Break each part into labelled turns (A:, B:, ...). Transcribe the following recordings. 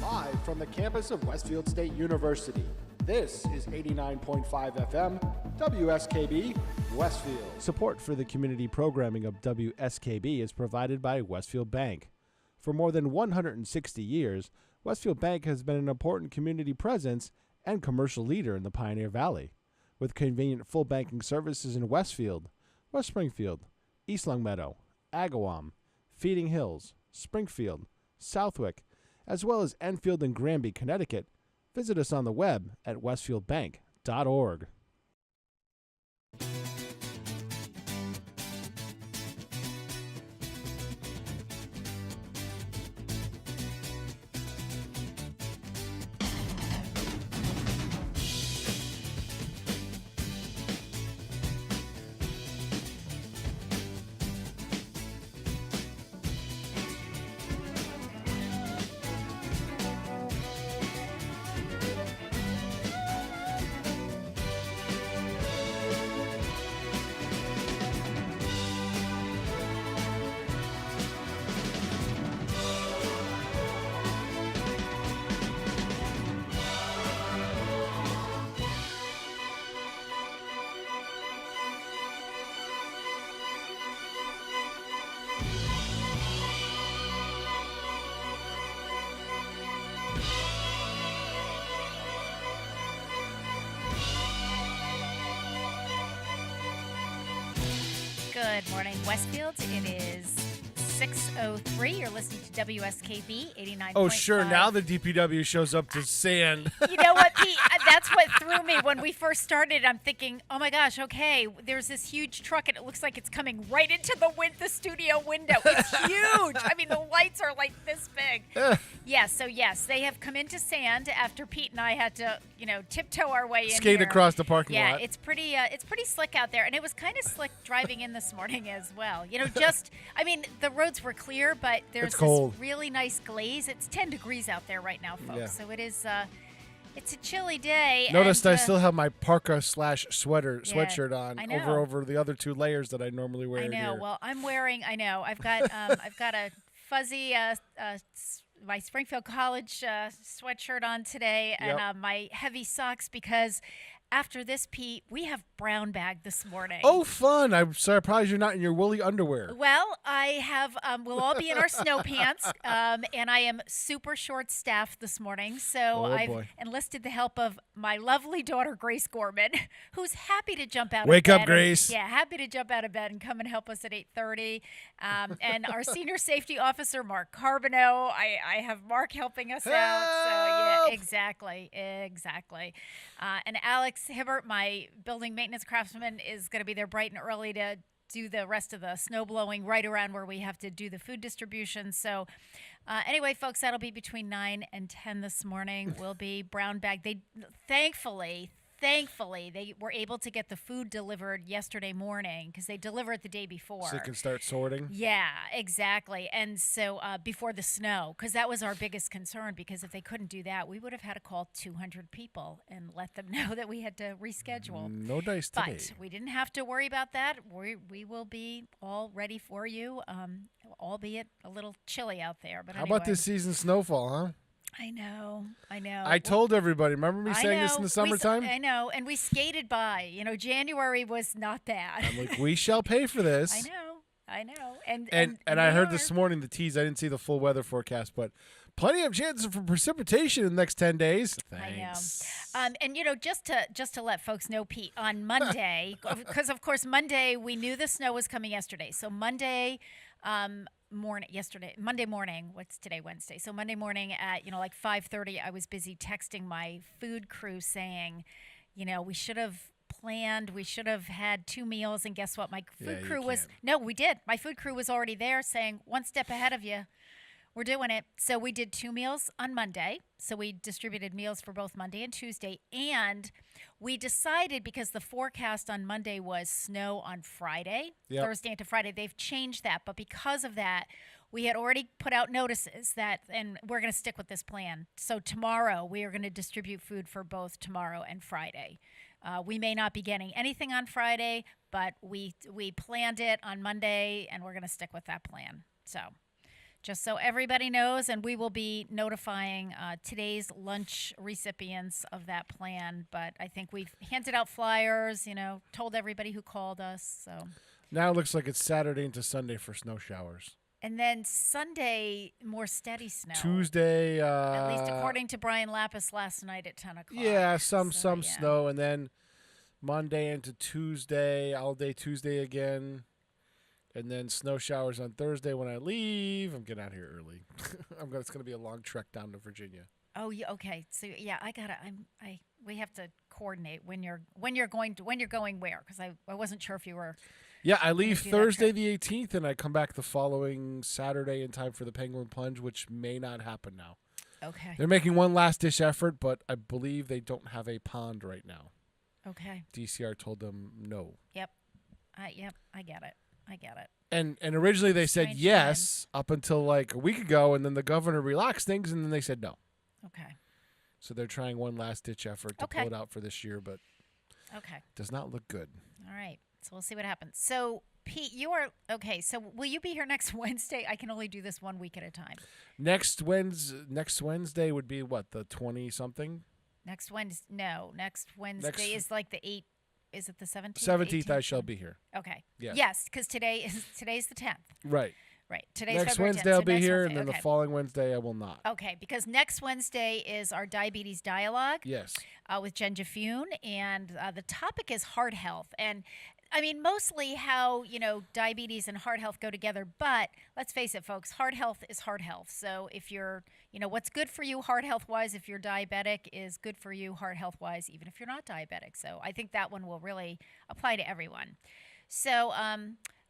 A: Live from the campus of Westfield State University, this is 89.5 FM, WSKB, Westfield. Support for the community programming of WSKB is provided by Westfield Bank. For more than 160 years, Westfield Bank has been an important community presence and commercial leader in the Pioneer Valley. With convenient full banking services in Westfield, West Springfield, East Longmeadow, Agawam, Feeding Hills, Springfield, Southwick, as well as Enfield and Granby, Connecticut, visit us on the web at westfieldbank.org.
B: Good morning, Westfield. It is 6:03. You're listening to WSKB 89.5.
C: Oh, sure. Now the DPW shows up to sand.
B: You know what, Pete? That's what threw me. When we first started, I'm thinking, oh, my gosh, okay, there's this huge truck, and it looks like it's coming right into the studio window. It's huge. I mean, the lights are like this big. Yes, they have come into sand after Pete and I had to, tiptoe our way in
C: Skate
B: here.
C: across the parking lot.
B: Yeah, it's pretty slick out there, and it was kind of slick driving in this morning as well. The roads were clear, but there's this really nice glaze. It's 10 degrees out there right now, folks. Yeah. So it is. It's a chilly day.
C: Noticed I still have my parka / sweatshirt on over the other two layers that I normally wear.
B: I know.
C: Here.
B: Well, I'm wearing. I know. I've got a fuzzy my Springfield College sweatshirt on today, and my heavy socks because after this, Pete, we have brown bag this morning.
C: Oh, fun. I'm surprised you're not in your woolly underwear.
B: Well, I have, we'll all be in our snow pants, and I am super short-staffed this morning, so I've enlisted the help of my lovely daughter, Grace Gorman, who's happy to jump out of bed.
C: Wake up, Grace.
B: Happy to jump out of bed and come and help us at 8:30. And our senior safety officer, Mark Carbonneau. I have Mark helping us out. So, yeah, exactly. And Alex Hibbert, my building maintenance craftsman, is going to be there bright and early to do the rest of the snow blowing right around where we have to do the food distribution. So anyway, folks, that'll be between 9 and 10 this morning. We'll be brown bag. They thankfully, they were able to get the food delivered yesterday morning because they deliver it the day before.
C: So you can start sorting?
B: Yeah, exactly. And so before the snow, because that was our biggest concern, because if they couldn't do that, we would have had to call 200 people and let them know that we had to reschedule.
C: No dice today.
B: But we didn't have to worry about that. We will be all ready for you, albeit a little chilly out there. But
C: How about this season's snowfall, huh?
B: I know.
C: I told everybody. Remember me saying this in the summertime?
B: I know, and we skated by. January was not bad.
C: I'm like, we shall pay for this.
B: I know.
C: And I heard this morning the tease. I didn't see the full weather forecast, but plenty of chances for precipitation in the next 10 days. Thanks.
B: I know. And just to let folks know, Pete, on Monday, because of course Monday we knew the snow was coming yesterday. So Monday Monday morning, what's today, Wednesday? So Monday morning at, 5:30, I was busy texting my food crew saying, we should have planned, we should have had 2 meals, and guess what? My food crew was, no, we did. My food crew was already there saying, one step ahead of you. We're doing it. So we did 2 meals on Monday. So we distributed meals for both Monday and Tuesday. And we decided, because the forecast on Monday was snow on Friday, Thursday into Friday, they've changed that. But because of that, we had already put out notices and we're going to stick with this plan. So tomorrow, we are going to distribute food for both tomorrow and Friday. We may not be getting anything on Friday, but we planned it on Monday, and we're going to stick with that plan. So just so everybody knows, and we will be notifying today's lunch recipients of that plan. But I think we've handed out flyers, told everybody who called us. So
C: now it looks like it's Saturday into Sunday for snow showers.
B: And then Sunday, more steady snow.
C: Tuesday,
B: at least according to Brian Lapis last night at 10 o'clock.
C: Yeah, some snow, and then Monday into Tuesday, all day Tuesday again. And then snow showers on Thursday when I leave. I'm getting out here early. It's going to be a long trek down to Virginia.
B: Oh, yeah. Okay. So yeah, we have to coordinate when you're going where, because I wasn't sure if you were.
C: Yeah, I leave Thursday the 18th, and I come back the following Saturday in time for the Penguin Plunge, which may not happen now.
B: Okay.
C: They're making one last ditch effort, but I believe they don't have a pond right now.
B: Okay.
C: DCR told them no.
B: Yep. I get it.
C: And originally they said yes up until like a week ago, and then the governor relaxed things, and then they said no.
B: Okay.
C: So they're trying one last ditch effort to pull it out for this year, but does not look good.
B: All right. So we'll see what happens. So Pete, you are okay. So will you be here next Wednesday? I can only do this 1 week at a time.
C: Next Wednesday would be what, the 20-something?
B: Next Wednesday? No. Next Wednesday is like the 8th. Is it the 17th?
C: 17th, I shall be here.
B: Okay.
C: Yes.
B: Yes, because today's the 10th.
C: Right.
B: Right. Today's
C: next
B: February
C: Wednesday
B: 10th,
C: I'll
B: so
C: be
B: next
C: here,
B: Wednesday.
C: and then the following Wednesday I will not.
B: Okay, because next Wednesday is our diabetes dialogue.
C: Yes.
B: With Jen Jaffoon, and the topic is heart health. And I mean, mostly how, diabetes and heart health go together. But let's face it, folks, heart health is heart health. So if you're, what's good for you heart health-wise if you're diabetic is good for you heart health-wise even if you're not diabetic. So I think that one will really apply to everyone. So, all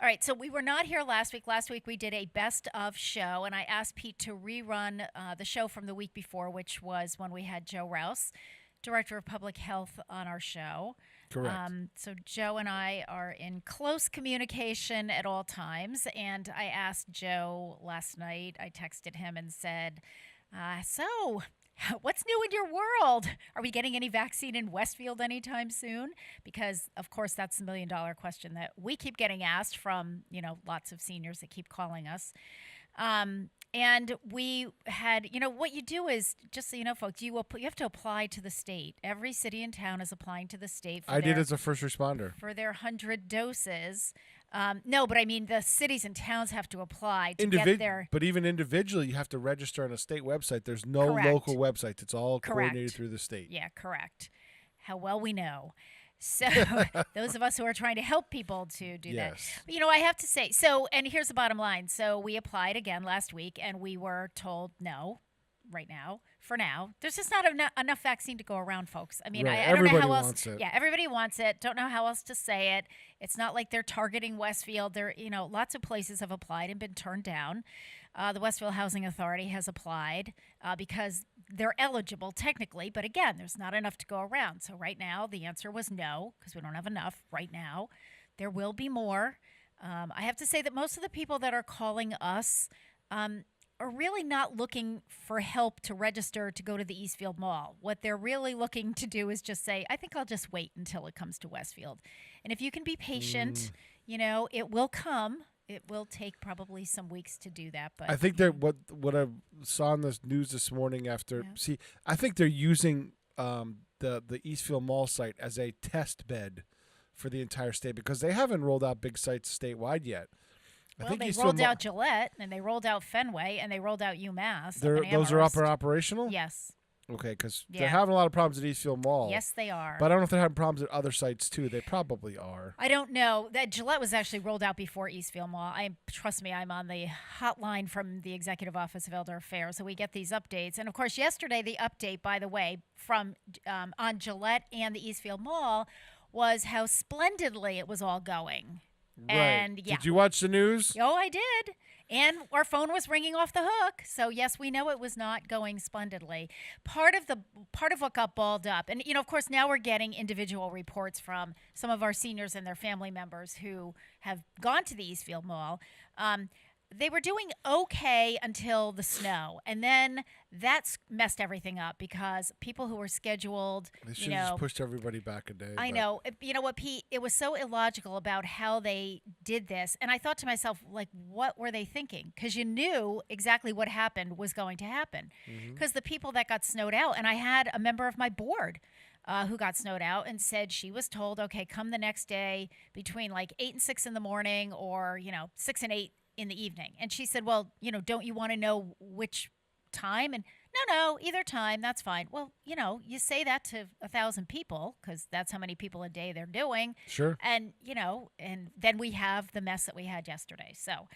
B: right, so we were not here last week. Last week we did a best of show, and I asked Pete to rerun the show from the week before, which was when we had Joe Rouse, Director of Public Health, on our show.
C: Correct.
B: So Joe and I are in close communication at all times, and I asked Joe last night, I texted him and said, so what's new in your world? Are we getting any vaccine in Westfield anytime soon? Because, of course, that's the million-dollar question that we keep getting asked from, lots of seniors that keep calling us. And we had, what you do is, just so you know, folks, you have to apply to the state. Every city and town is applying to the state.
C: I did as a first responder.
B: For their 100 doses. No, but I mean the cities and towns have to apply to get their.
C: But even individually, you have to register on a state website. There's no local websites. It's all coordinated through the state.
B: Yeah, correct. How well we know. So those of us who are trying to help people to do that. I have to say, and here's the bottom line. So we applied again last week, and we were told no right now. For now, there's just not enough vaccine to go around, folks. I mean, I don't know how else.
C: Wants it.
B: Yeah, everybody wants it. Don't know how else to say it. It's not like they're targeting Westfield. Lots of places have applied and been turned down. The Westfield Housing Authority has applied because they're eligible technically, but again, there's not enough to go around. So right now, the answer was no, because we don't have enough right now. There will be more. I have to say that most of the people that are calling us are really not looking for help to register to go to the Eastfield Mall. What they're really looking to do is just say, I think I'll just wait until it comes to Westfield. And if you can be patient, it will come. It will take probably some weeks to do that. But
C: I think that what I saw on the news this morning I think they're using the Eastfield Mall site as a test bed for the entire state because they haven't rolled out big sites statewide yet.
B: Well, they rolled out Gillette, and they rolled out Fenway, and they rolled out UMass.
C: Those are up and operational?
B: Yes.
C: Okay, because they're having a lot of problems at Eastfield Mall.
B: Yes, they are.
C: But I don't know if they're having problems at other sites, too. They probably are.
B: I don't know. That Gillette was actually rolled out before Eastfield Mall. Trust me, I'm on the hotline from the Executive Office of Elder Affairs, so we get these updates. And, of course, yesterday, the update, by the way, from on Gillette and the Eastfield Mall was how splendidly it was all going.
C: Right.
B: And
C: Did you watch the news?
B: Oh, I did. And our phone was ringing off the hook. So yes, we know it was not going splendidly. Part of what got balled up, and of course now we're getting individual reports from some of our seniors and their family members who have gone to the Eastfield Mall. they were doing okay until the snow, and then that's messed everything up because people who were scheduled,
C: They should have just pushed everybody back a day.
B: I know. You know what, Pete? It was so illogical about how they did this. And I thought to myself, like, what were they thinking? Because you knew exactly what happened was going to happen. Because the people that got snowed out, and I had a member of my board who got snowed out and said she was told, okay, come the next day between like 8 and 6 in the morning or, 6 and 8 in the evening. And she said, well, don't you want to know which time? And no, either time, that's fine. Well, you say that to 1,000 people because that's how many people a day they're doing.
C: Sure.
B: And, and then we have the mess that we had yesterday. So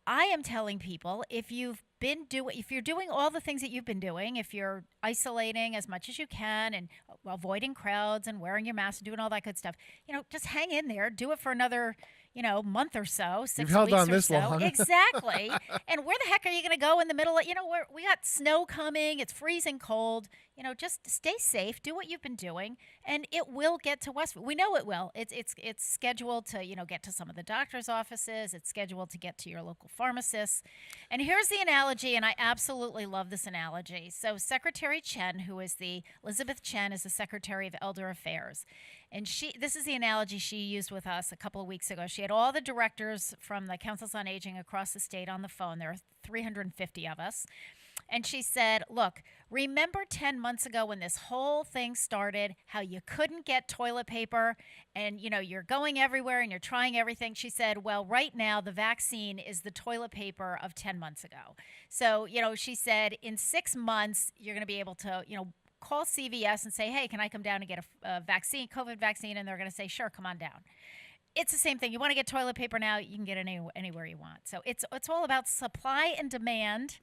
B: I am telling people if you're doing all the things that you've been doing, if you're isolating as much as you can and avoiding crowds and wearing your mask and doing all that good stuff, just hang in there, do it for another month or so, 6
C: You've held
B: weeks
C: on
B: or
C: this
B: so.
C: long.
B: Exactly. And where the heck are you going to go in the middle of, we got snow coming, it's freezing cold. Just stay safe, do what you've been doing, and it will get to Westfield. We know it will. It's scheduled to, get to some of the doctor's offices. It's scheduled to get to your local pharmacists. And here's the analogy, and I absolutely love this analogy. So Secretary Chen, Elizabeth Chen is the Secretary of Elder Affairs. And this is the analogy she used with us a couple of weeks ago. She had all the directors from the Councils on Aging across the state on the phone. There are 350 of us. And she said, look, remember 10 months ago when this whole thing started, how you couldn't get toilet paper and, you're going everywhere and you're trying everything. She said, well, right now the vaccine is the toilet paper of 10 months ago. So, she said in 6 months, you're going to be able to, call CVS and say, hey, can I come down and get a vaccine, COVID vaccine? And they're going to say, sure, come on down. It's the same thing. You want to get toilet paper now, you can get it anywhere you want. So it's all about supply and demand.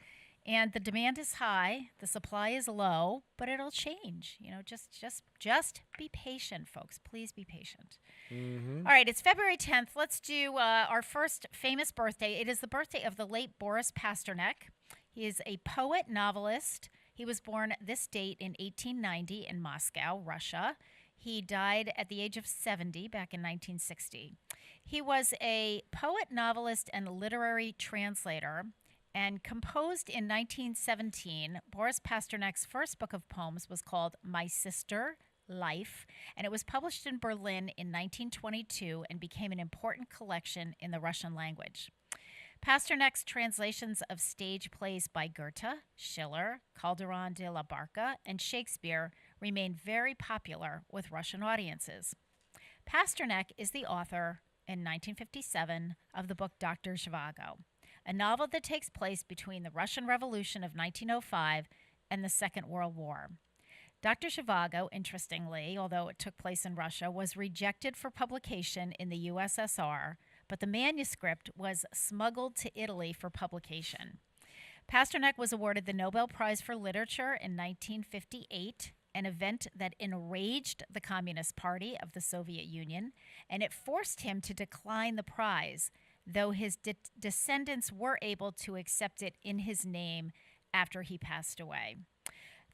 B: And the demand is high, the supply is low, but it'll change. Just be patient, folks. Please be patient.
C: Mm-hmm.
B: All right, it's February 10th. Let's do our first famous birthday. It is the birthday of the late Boris Pasternak. He is a poet, novelist. He was born this date in 1890 in Moscow, Russia. He died at the age of 70 back in 1960. He was a poet, novelist, and literary translator. And composed in 1917, Boris Pasternak's first book of poems was called My Sister, Life, and it was published in Berlin in 1922 and became an important collection in the Russian language. Pasternak's translations of stage plays by Goethe, Schiller, Calderon de la Barca, and Shakespeare remain very popular with Russian audiences. Pasternak is the author, in 1957, of the book Dr. Zhivago, a novel that takes place between the Russian Revolution of 1905 and the Second World War. Dr. Zhivago, interestingly, although it took place in Russia, was rejected for publication in the USSR, but the manuscript was smuggled to Italy for publication. Pasternak was awarded the Nobel Prize for Literature in 1958, an event that enraged the Communist Party of the Soviet Union, and it forced him to decline the prize, though his descendants were able to accept it in his name after he passed away.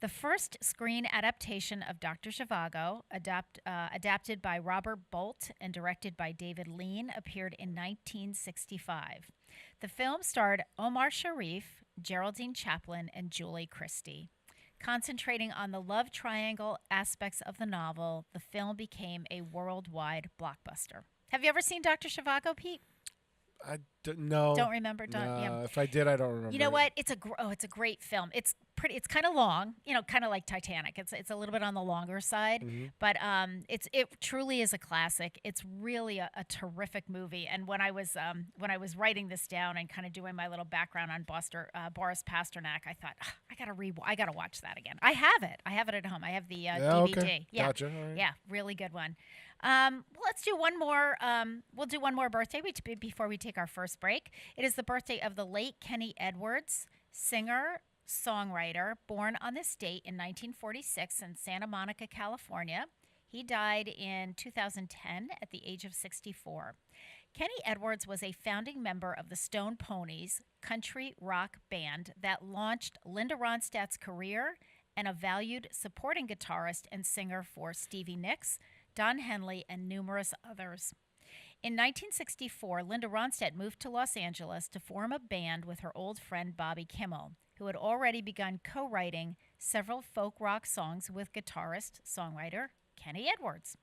B: The first screen adaptation of Dr. Zhivago, adapted by Robert Bolt and directed by David Lean, appeared in 1965. The film starred Omar Sharif, Geraldine Chaplin, and Julie Christie. Concentrating on the love triangle aspects of the novel, the film became a worldwide blockbuster. Have you ever seen Dr. Zhivago, Pete?
C: I no.
B: Don't remember.
C: No, if I did, I don't remember.
B: You know what? It's a great film. It's kind of long. Kind of like Titanic. It's a little bit on the longer side, but it truly is a classic. It's really a terrific movie. And when I was writing this down and kind of doing my little background on Boris Pasternak, I thought I gotta watch that again. I have it. I have it at home. I have the DVD.
C: Okay.
B: Yeah,
C: Gotcha. All right.
B: Yeah, really good one. Let's do one more. We'll do one more birthday before we take our first break. It is the birthday of the late Kenny Edwards, singer, songwriter, born on this date in 1946 in Santa Monica, California. He died in 2010 at the age of 64. Kenny Edwards was a founding member of the Stone Ponies, country rock band that launched Linda Ronstadt's career and a valued supporting guitarist and singer for Stevie Nicks, Don Henley, and numerous others. In 1964, Linda Ronstadt moved to Los Angeles to form a band with her old friend Bobby Kimmel, who had already begun co-writing several folk rock songs with guitarist-songwriter Kenny Edwards.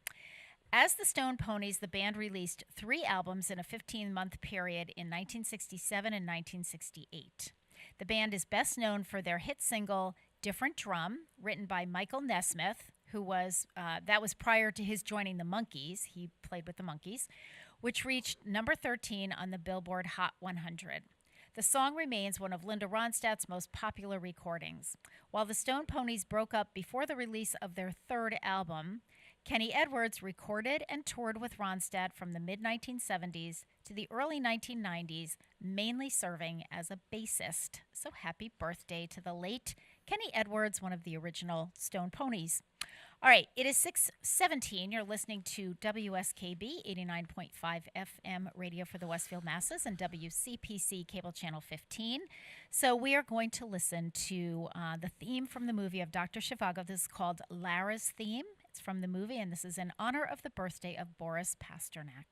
B: As the Stone Ponies, the band released 3 albums in a 15-month period in 1967 and 1968. The band is best known for their hit single, Different Drum, written by Michael Nesmith, who was, that was prior to his joining the Monkees. He played with the Monkees, which reached number 13 on the Billboard Hot 100. The song remains one of Linda Ronstadt's most popular recordings. While the Stone Ponies broke up before the release of their 3rd album, Kenny Edwards recorded and toured with Ronstadt from the mid-1970s to the early 1990s, mainly serving as a bassist. So happy birthday to the late Kenny Edwards, one of the original Stone Ponies. All right, it is 6:17. You're listening to WSKB 89.5 FM radio for the Westfield masses and WCPC cable channel 15. So we are going to listen to the theme from the movie of Dr. Zhivago. This is called Lara's Theme. It's from the movie, and this is in honor of the birthday of Boris Pasternak.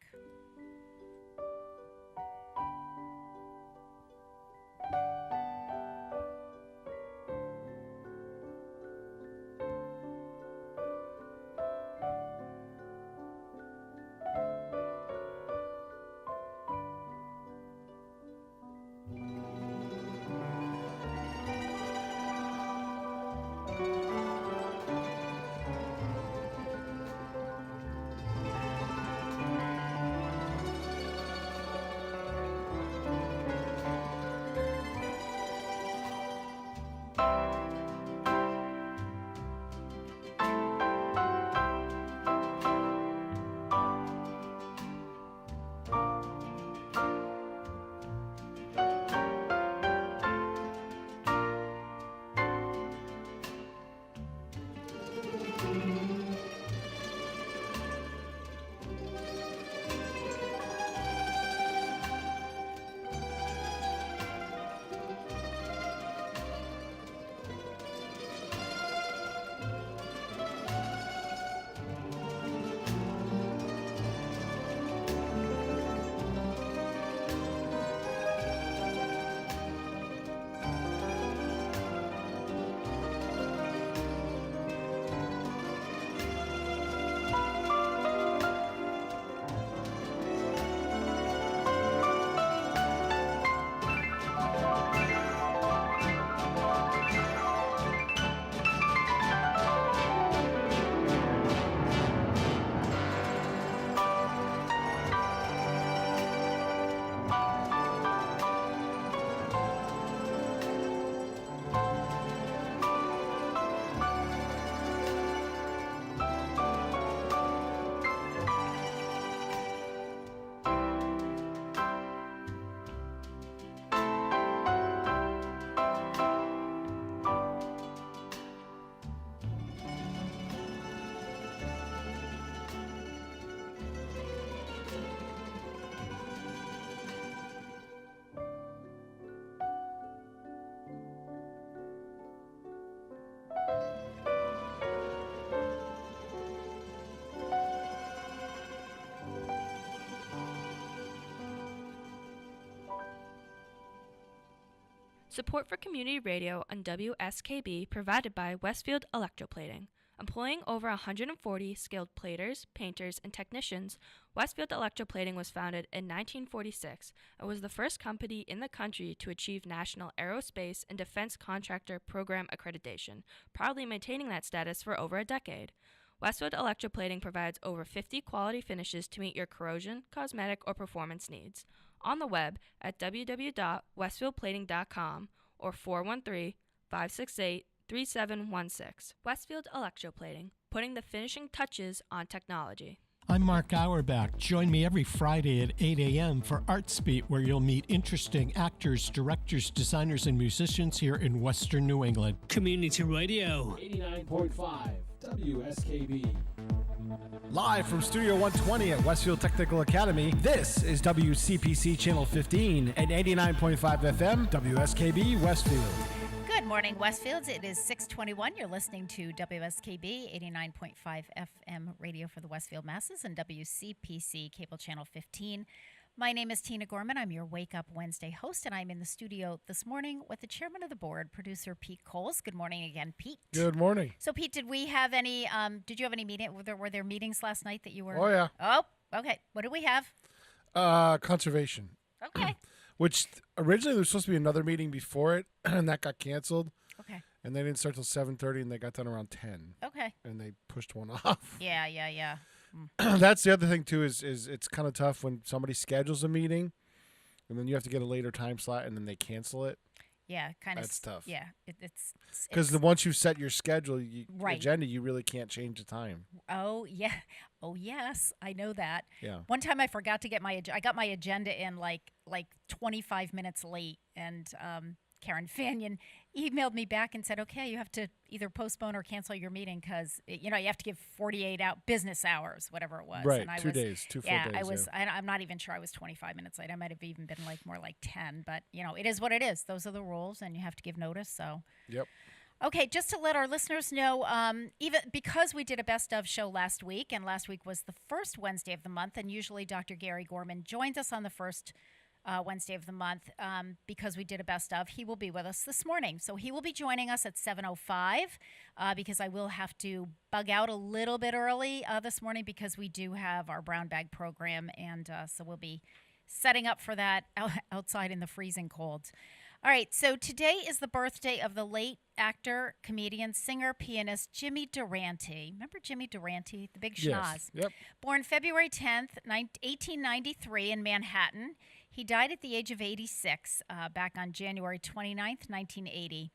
D: Support for community radio on WSKB provided by Westfield Electroplating. Employing over 140 skilled platers, painters, and technicians, Westfield Electroplating was founded in 1946 and was the first company in the country to achieve National Aerospace and Defense Contractor Program accreditation, proudly maintaining that status for over a decade. Westfield Electroplating provides over 50 quality finishes to meet your corrosion, cosmetic, or performance needs. On the web at www.westfieldplating.com or 413-568-3716. Westfield Electroplating, putting the finishing touches on technology.
E: I'm Mark Auerbach. Join me every Friday at 8 a.m. for ArtsBeat, where you'll meet interesting actors, directors, designers, and musicians here in Western New England.
F: Community Radio.
A: 89.5 WSKB.
C: Live from Studio 120 at Westfield Technical Academy, this is WCPC Channel 15 and 89.5 FM, WSKB Westfield.
B: Good Good morning, Westfields. It is 6:21. You're listening to WSKB 89.5 FM radio for the Westfield masses and WCPC cable channel 15. My name is Tina Gorman. I'm your Wake Up Wednesday host, and I'm in the studio this morning with the chairman of the board, producer Pete Coles. Good morning again, Pete.
C: Good morning.
B: So, Pete, did we have any? Did you have any meeting? Were there meetings last night that you were?
C: Oh yeah.
B: Oh, okay. What did we have?
C: Conservation.
B: Okay.
C: Which originally there was supposed to be another meeting before it, and that got canceled.
B: Okay.
C: And they didn't start till 7:30, and they got done around 10.
B: Okay.
C: And they pushed one off.
B: Yeah.
C: That's the other thing too. Is it's kind of tough when somebody schedules a meeting, and then you have to get a later time slot, and then they cancel it.
B: Yeah, kind of.
C: That's tough.
B: Yeah, it's
C: Because once you set your schedule,
B: Right.
C: agenda, you really can't change the time.
B: Oh yeah. Oh yes, I know that.
C: Yeah.
B: One time I forgot to get I got my agenda in like 25 minutes late, and Karen Fanyon emailed me back and said, "Okay, you have to either postpone or cancel your meeting because you have to give 48 out business hours, whatever it was."
C: Right.
B: And I
C: 2
B: was,
C: days. 2 full
B: yeah,
C: days.
B: I was. I'm not even sure I was 25 minutes late. I might have even been more like 10. But it is what it is. Those are the rules, and you have to give notice. So.
C: Yep.
B: Okay, just to let our listeners know, even because we did a best of show last week, and last week was the first Wednesday of the month, and usually Dr. Gary Gorman joins us on the first Wednesday of the month because we did a best of. He will be with us this morning. So he will be joining us at 7:05 because I will have to bug out a little bit early this morning because we do have our brown bag program, and so we'll be setting up for that outside in the freezing cold. All right, so today is the birthday of the late actor, comedian, singer, pianist Jimmy Durante. Remember Jimmy Durante, the big schnoz?
C: Yes. Yep.
B: Born February 10th, 1893 in Manhattan. He died at the age of 86 back on January 29th, 1980.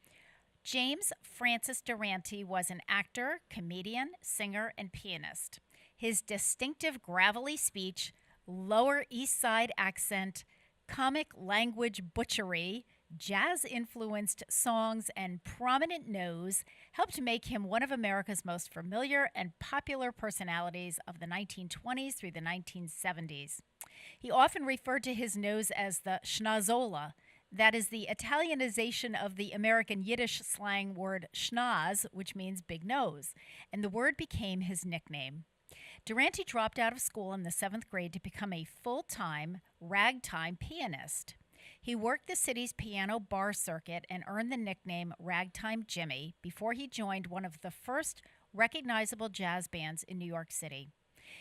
B: James Francis Durante was an actor, comedian, singer, and pianist. His distinctive gravelly speech, Lower East Side accent, comic language butchery, jazz-influenced songs, and prominent nose helped make him one of America's most familiar and popular personalities of the 1920s through the 1970s. He often referred to his nose as the schnozola. That is the Italianization of the American Yiddish slang word schnoz, which means big nose, and the word became his nickname. Durante dropped out of school in the 7th grade to become a full-time ragtime pianist. He worked the city's piano bar circuit and earned the nickname Ragtime Jimmy before he joined one of the first recognizable jazz bands in New York City.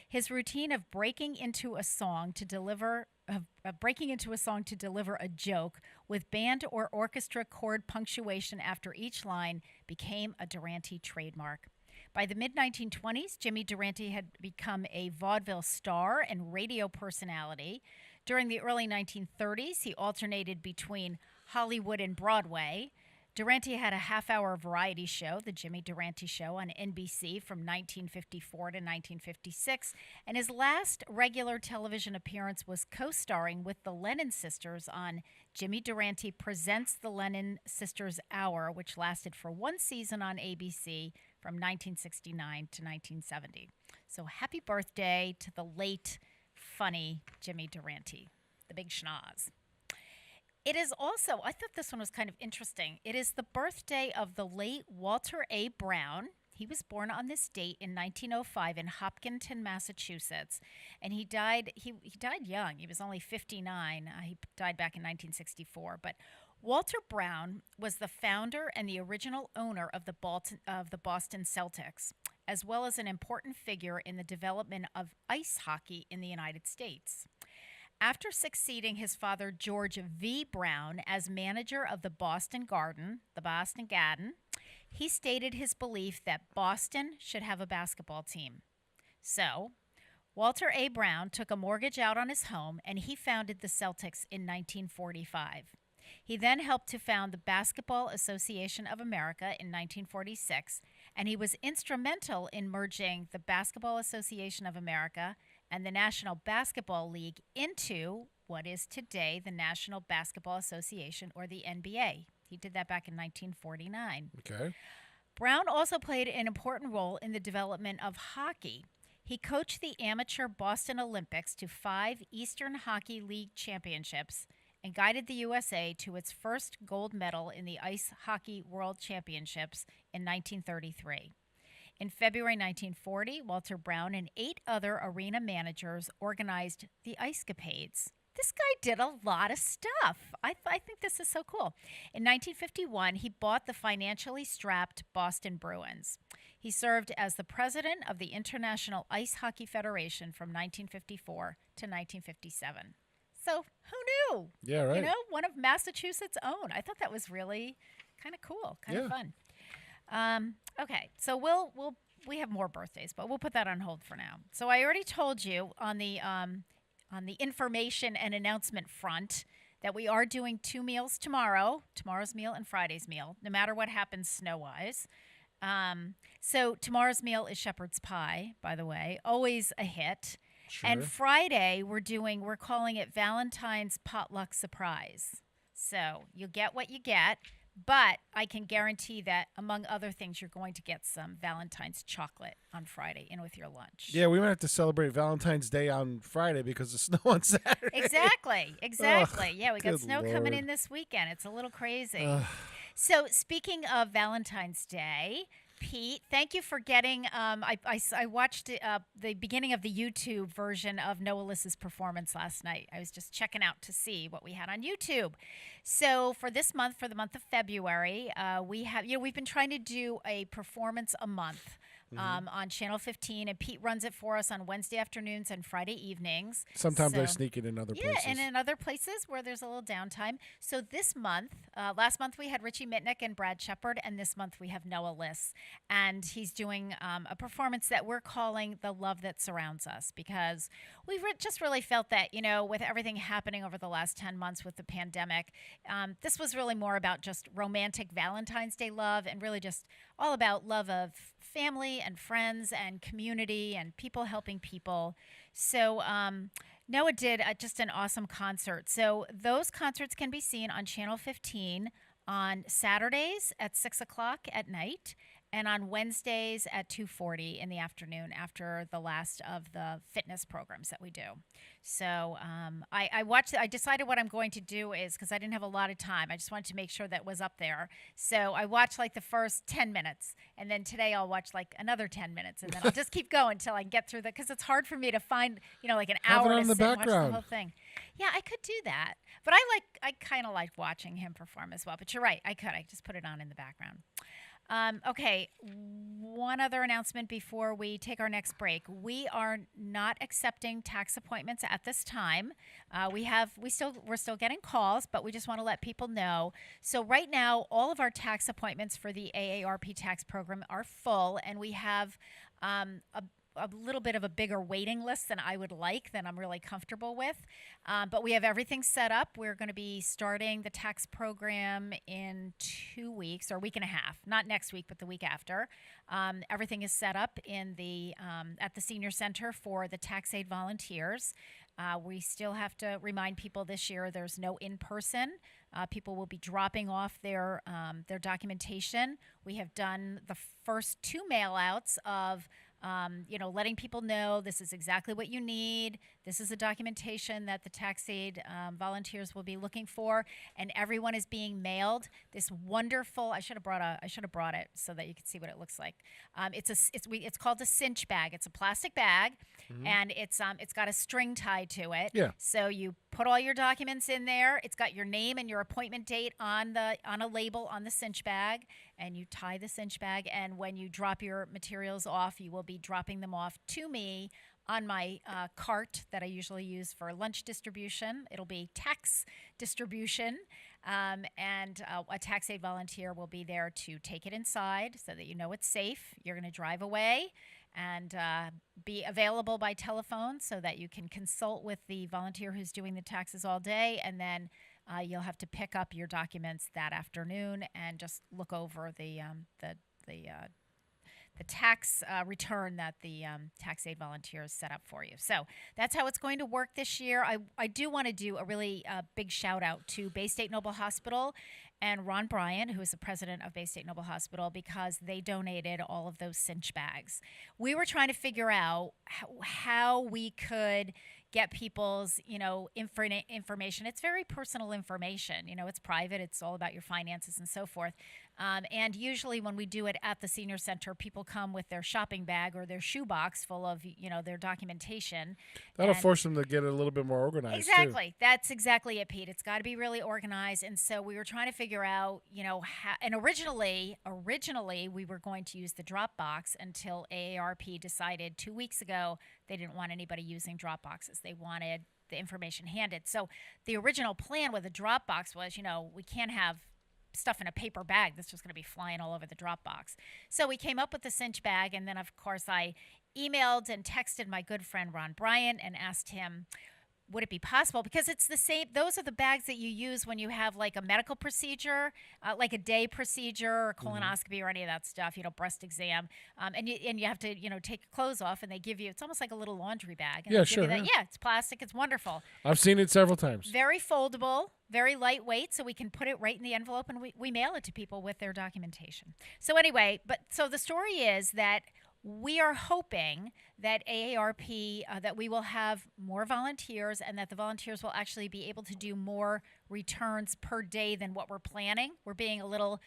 B: His routine of breaking into a song to deliver a joke with band or orchestra chord punctuation after each line became a Durante trademark. By the mid-1920s, Jimmy Durante had become a vaudeville star and radio personality. During the early 1930s, he alternated between Hollywood and Broadway. Durante had a half-hour variety show, The Jimmy Durante Show, on NBC from 1954 to 1956, and his last regular television appearance was co-starring with the Lennon Sisters on Jimmy Durante Presents the Lennon Sisters Hour, which lasted for one season on ABC from 1969 to 1970. So happy birthday to the late, funny Jimmy Durante, the big schnoz. It is also, I thought this one was kind of interesting. It is the birthday of the late Walter A. Brown. He was born on this date in 1905 in Hopkinton, Massachusetts, and he died young. He was only 59. He died back in 1964. But Walter Brown was the founder and the original owner of the Boston Celtics, as well as an important figure in the development of ice hockey in the United States. After succeeding his father, George V. Brown, as manager of the Boston Garden, he stated his belief that Boston should have a basketball team. So, Walter A. Brown took a mortgage out on his home, and he founded the Celtics in 1945. He then helped to found the Basketball Association of America in 1946, and he was instrumental in merging the Basketball Association of America and the National Basketball League into what is today the National Basketball Association, or the NBA. He did that back in 1949.
C: Okay.
B: Brown also played an important role in the development of hockey. He coached the amateur Boston Olympics to 5 Eastern Hockey League championships, and guided the USA to its first gold medal in the Ice Hockey World Championships in 1933. In February 1940, Walter Brown and 8 other arena managers organized the Ice-Capades. This guy did a lot of stuff. I think this is so cool. In 1951, he bought the financially strapped Boston Bruins. He served as the president of the International Ice Hockey Federation from 1954 to 1957. So who knew?
C: Yeah, right.
B: You know, one of Massachusetts' own. I thought that was really kind of cool, kind of fun. Okay, so we have more birthdays, but we'll put that on hold for now. So I already told you on the information and announcement front that we are doing 2 meals tomorrow's meal and Friday's meal, no matter what happens snow-wise. So tomorrow's meal is shepherd's pie, by the way, always a hit.
C: Sure.
B: And Friday we're calling it Valentine's Potluck Surprise. So you'll get what you get, but I can guarantee that, among other things, you're going to get some Valentine's chocolate on Friday in with your lunch.
C: Yeah, we might have to celebrate Valentine's Day on Friday because of snow on Saturday.
B: Exactly.
C: Ugh,
B: Yeah, we got
C: good
B: snow
C: Lord.
B: coming in this weekend. It's a little crazy. So speaking of Valentine's Day, Pete, thank you for getting. I watched the beginning of the YouTube version of Noah Liss's performance last night. I was just checking out to see what we had on YouTube. So for this month, for the month of February, we've been trying to do a performance a month. On Channel 15, and Pete runs it for us on Wednesday afternoons and Friday evenings.
C: Sometimes I sneak it in other places.
B: Yeah, and in other places where there's a little downtime. So this month, last month we had Richie Mitnick and Brad Shepard, and this month we have Noah Liss. And he's doing a performance that we're calling The Love That Surrounds Us, because we just really felt that, you know, with everything happening over the last 10 months with the pandemic, this was really more about just romantic Valentine's Day love, and really just all about love of family and friends and community and people helping people. So Noah did just an awesome concert. So those concerts can be seen on Channel 15 on Saturdays at 6 o'clock at night, and on Wednesdays at 2:40 in the afternoon after the last of the fitness programs that we do. So I watched. I decided what I'm going to do is, because I didn't have a lot of time, I just wanted to make sure that was up there. So I watched like the first 10 minutes, and then today I'll watch like another 10 minutes, and then I'll just keep going until I get through because it's hard for me to find, you know, like an
C: Have
B: hour
C: it
B: to
C: on the
B: sit and watch the
C: background.
B: whole thing. Yeah, I could do that, but I kind of like watching him perform as well. But you're right, I could. I just put it on in the background. Okay, one other announcement before we take our next break. We are not accepting tax appointments at this time. We're still getting calls, but we just want to let people know. So right now, all of our tax appointments for the AARP tax program are full, and we have a little bit of a bigger waiting list than I would like, than I'm really comfortable with. But we have everything set up. We're going to be starting the tax program in 2 weeks, or a week and a half. Not next week, but the week after. Everything is set up in the at the Senior Center for the tax aid volunteers. We still have to remind people this year there's no in-person. People will be dropping off their documentation. We have done the first 2 mail-outs of letting people know this is exactly what you need. This is the documentation that the tax aid volunteers will be looking for, and everyone is being mailed this wonderful. I should have brought it so that you could see what it looks like. It's called a cinch bag. It's a plastic bag, and it's got a string tied to it.
C: Yeah.
B: So you put all your documents in there. It's got your name and your appointment date on a label on the cinch bag, and you tie the cinch bag. And when you drop your materials off, you will be dropping them off to me on my cart that I usually use for lunch distribution. It'll be tax distribution, and a tax aid volunteer will be there to take it inside so that you know it's safe. You're going to drive away and be available by telephone so that you can consult with the volunteer who's doing the taxes all day, and then you'll have to pick up your documents that afternoon and just look over the tax return that the tax aid volunteers set up for you. So that's how it's going to work this year. I do want to do a really big shout out to Bay State Noble Hospital and Ron Bryant, who is the president of Bay State Noble Hospital, because they donated all of those cinch bags. We were trying to figure out how we could, get people's, information. It's very personal information. It's private. It's all about your finances and so forth. And usually when we do it at the senior center, people come with their shopping bag or their shoebox full of, their documentation.
C: That'll force them to get a little bit more organized.
B: Exactly. Too. That's exactly it, Pete. It's got to be really organized. And so we were trying to figure out, how, and originally we were going to use the Dropbox until AARP decided 2 weeks ago they didn't want anybody using Dropboxes. They wanted the information handed. So the original plan with the Dropbox was, we can't have stuff in a paper bag that's just going to be flying all over the Dropbox. So we came up with the cinch bag, and then, of course, I emailed and texted my good friend Ron Bryant and asked him, would it be possible? Because it's the same. Those are the bags that you use when you have like a medical procedure, like a day procedure or colonoscopy or any of that stuff, breast exam. And you have to, take your clothes off, and they give you, it's almost like a little laundry bag. And
C: yeah,
B: they
C: sure.
B: give you that. Yeah, it's plastic. It's wonderful.
C: I've seen it several times.
B: Very foldable, very lightweight, so we can put it right in the envelope, and we mail it to people with their documentation. So anyway, so the story is that we are hoping that AARP, that we will have more volunteers and that the volunteers will actually be able to do more returns per day than what we're planning. We're being a little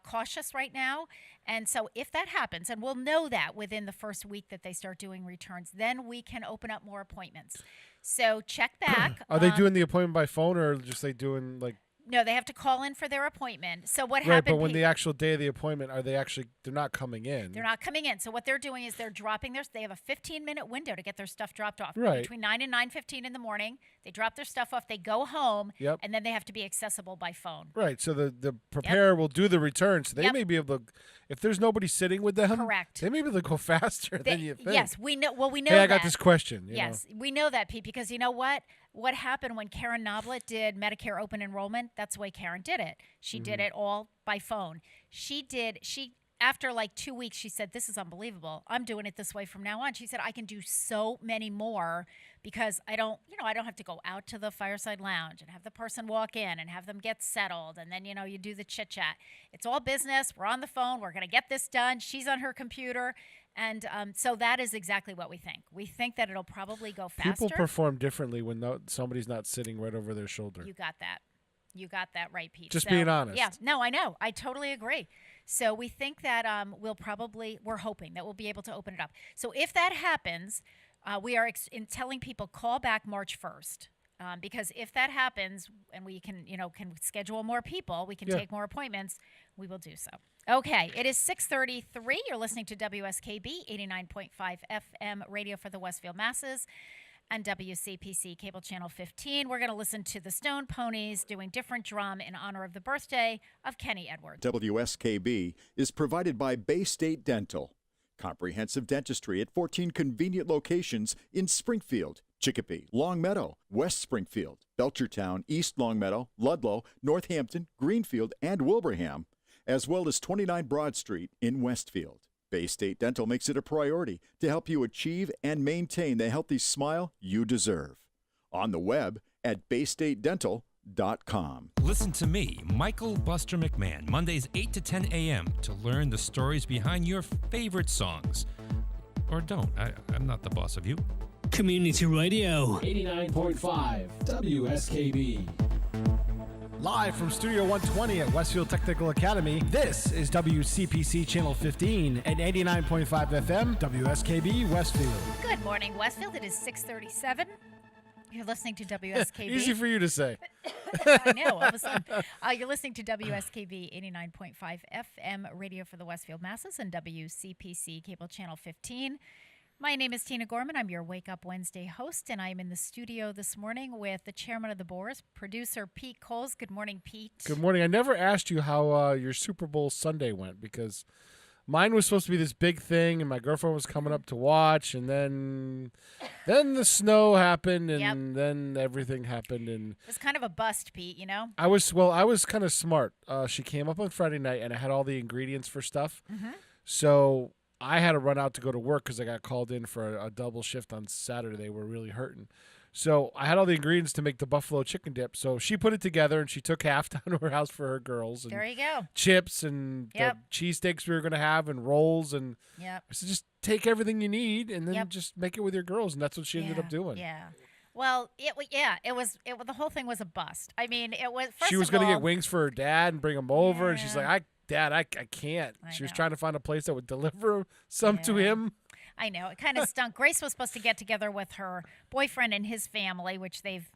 B: cautious right now. And so if that happens, and we'll know that within the first week that they start doing returns, then we can open up more appointments. So check back.
C: Are they doing the appointment by phone, or just they doing like?
B: No, they have to call in for their appointment. So what
C: Right,
B: happened?
C: but when the actual day of the appointment, they're not coming in.
B: They're not coming in. So what they're doing is they're dropping they have a 15-minute window to get their stuff dropped off.
C: Right.
B: Between 9 and 9:15 in the morning, they drop their stuff off, they go home,
C: Yep.
B: and then they have to be accessible by phone.
C: Right, so the preparer will do the return, so they may be able to, if there's nobody sitting with them,
B: Correct.
C: they may be able to go faster than you think.
B: Yes, we know. Well, we know
C: Hey,
B: that.
C: I got this question. You
B: Yes,
C: know.
B: we know that, Pete, because you know what? What happened when Karen Noblet did Medicare open enrollment? That's the way Karen did it. She did it all by phone. After like 2 weeks, she said, this is unbelievable. I'm doing it this way from now on. She said, I can do so many more because I don't have to go out to the fireside lounge and have the person walk in and have them get settled. And then, you do the chit chat. It's all business. We're on the phone. We're going to get this done. She's on her computer. And so that is exactly what we think. We think that it'll probably go faster.
C: People perform differently when somebody's not sitting right over their shoulder.
B: You got that. You got that right, Pete.
C: Just being honest.
B: Yeah, no, I know. I totally agree. So we think that we're hoping that we'll be able to open it up. So if that happens, we are telling people call back March 1st. Because if that happens and we can schedule more people, we can take more appointments, we will do so. Okay, it is 6:33. You're listening to WSKB 89.5 FM radio for the Westfield masses and WCPC cable channel 15. We're going to listen to the Stone Ponies doing Different Drum in honor of the birthday of Kenny Edwards.
F: WSKB is provided by Bay State Dental. Comprehensive dentistry at 14 convenient locations in Springfield, Chicopee, Longmeadow, West Springfield, Belchertown, East Longmeadow, Ludlow, Northampton, Greenfield, and Wilbraham, as well as 29 Broad Street in Westfield. Bay State Dental makes it a priority to help you achieve and maintain the healthy smile you deserve. On the web at baystatedental.com.
G: Listen to me, Michael Buster McMahon, Mondays 8 to 10 a.m. to learn the stories behind your favorite songs. Or don't. I'm not the boss of you.
A: Community Radio 89.5 WSKB. Live from Studio 120 at Westfield Technical Academy, this is WCPC Channel 15 and 89.5 FM WSKB Westfield.
B: Good morning, Westfield. It is 6:37. You're listening to WSKB.
C: Easy for you to say.
B: I know. All of a sudden. You're listening to WSKB 89.5 FM radio for the Westfield masses and WCPC cable channel 15. My name is Tina Gorman. I'm your Wake Up Wednesday host, and I'm in the studio this morning with the chairman of the board, producer Pete Coles. Good morning, Pete.
C: Good morning. I never asked you how your Super Bowl Sunday went because mine was supposed to be this big thing, and my girlfriend was coming up to watch, and then the snow happened, and then everything happened, and
B: it was kind of a bust, Pete. You know.
C: I was kind of smart. She came up on Friday night, and I had all the ingredients for stuff, so I had to run out to go to work because I got called in for a double shift on Saturday. They were really hurting. So I had all the ingredients to make the buffalo chicken dip. So she put it together, and she took half down to her house for her girls. And
B: there you go.
C: Chips and the cheesesteaks we were going to have and rolls. And I said, just take everything you need and then just make it with your girls. And that's what she ended up doing.
B: Yeah. Well, the whole thing was a bust. I mean, it was. First
C: She was
B: of
C: going to
B: all,
C: get wings for her dad and bring them over, and she's
B: Yeah.
C: like, Dad, I can't.
B: I
C: She was
B: know.
C: trying to find a place that would deliver some to
B: Yeah.
C: him.
B: I know it kind of stunk. Grace was supposed to get together with her boyfriend and his family, which they've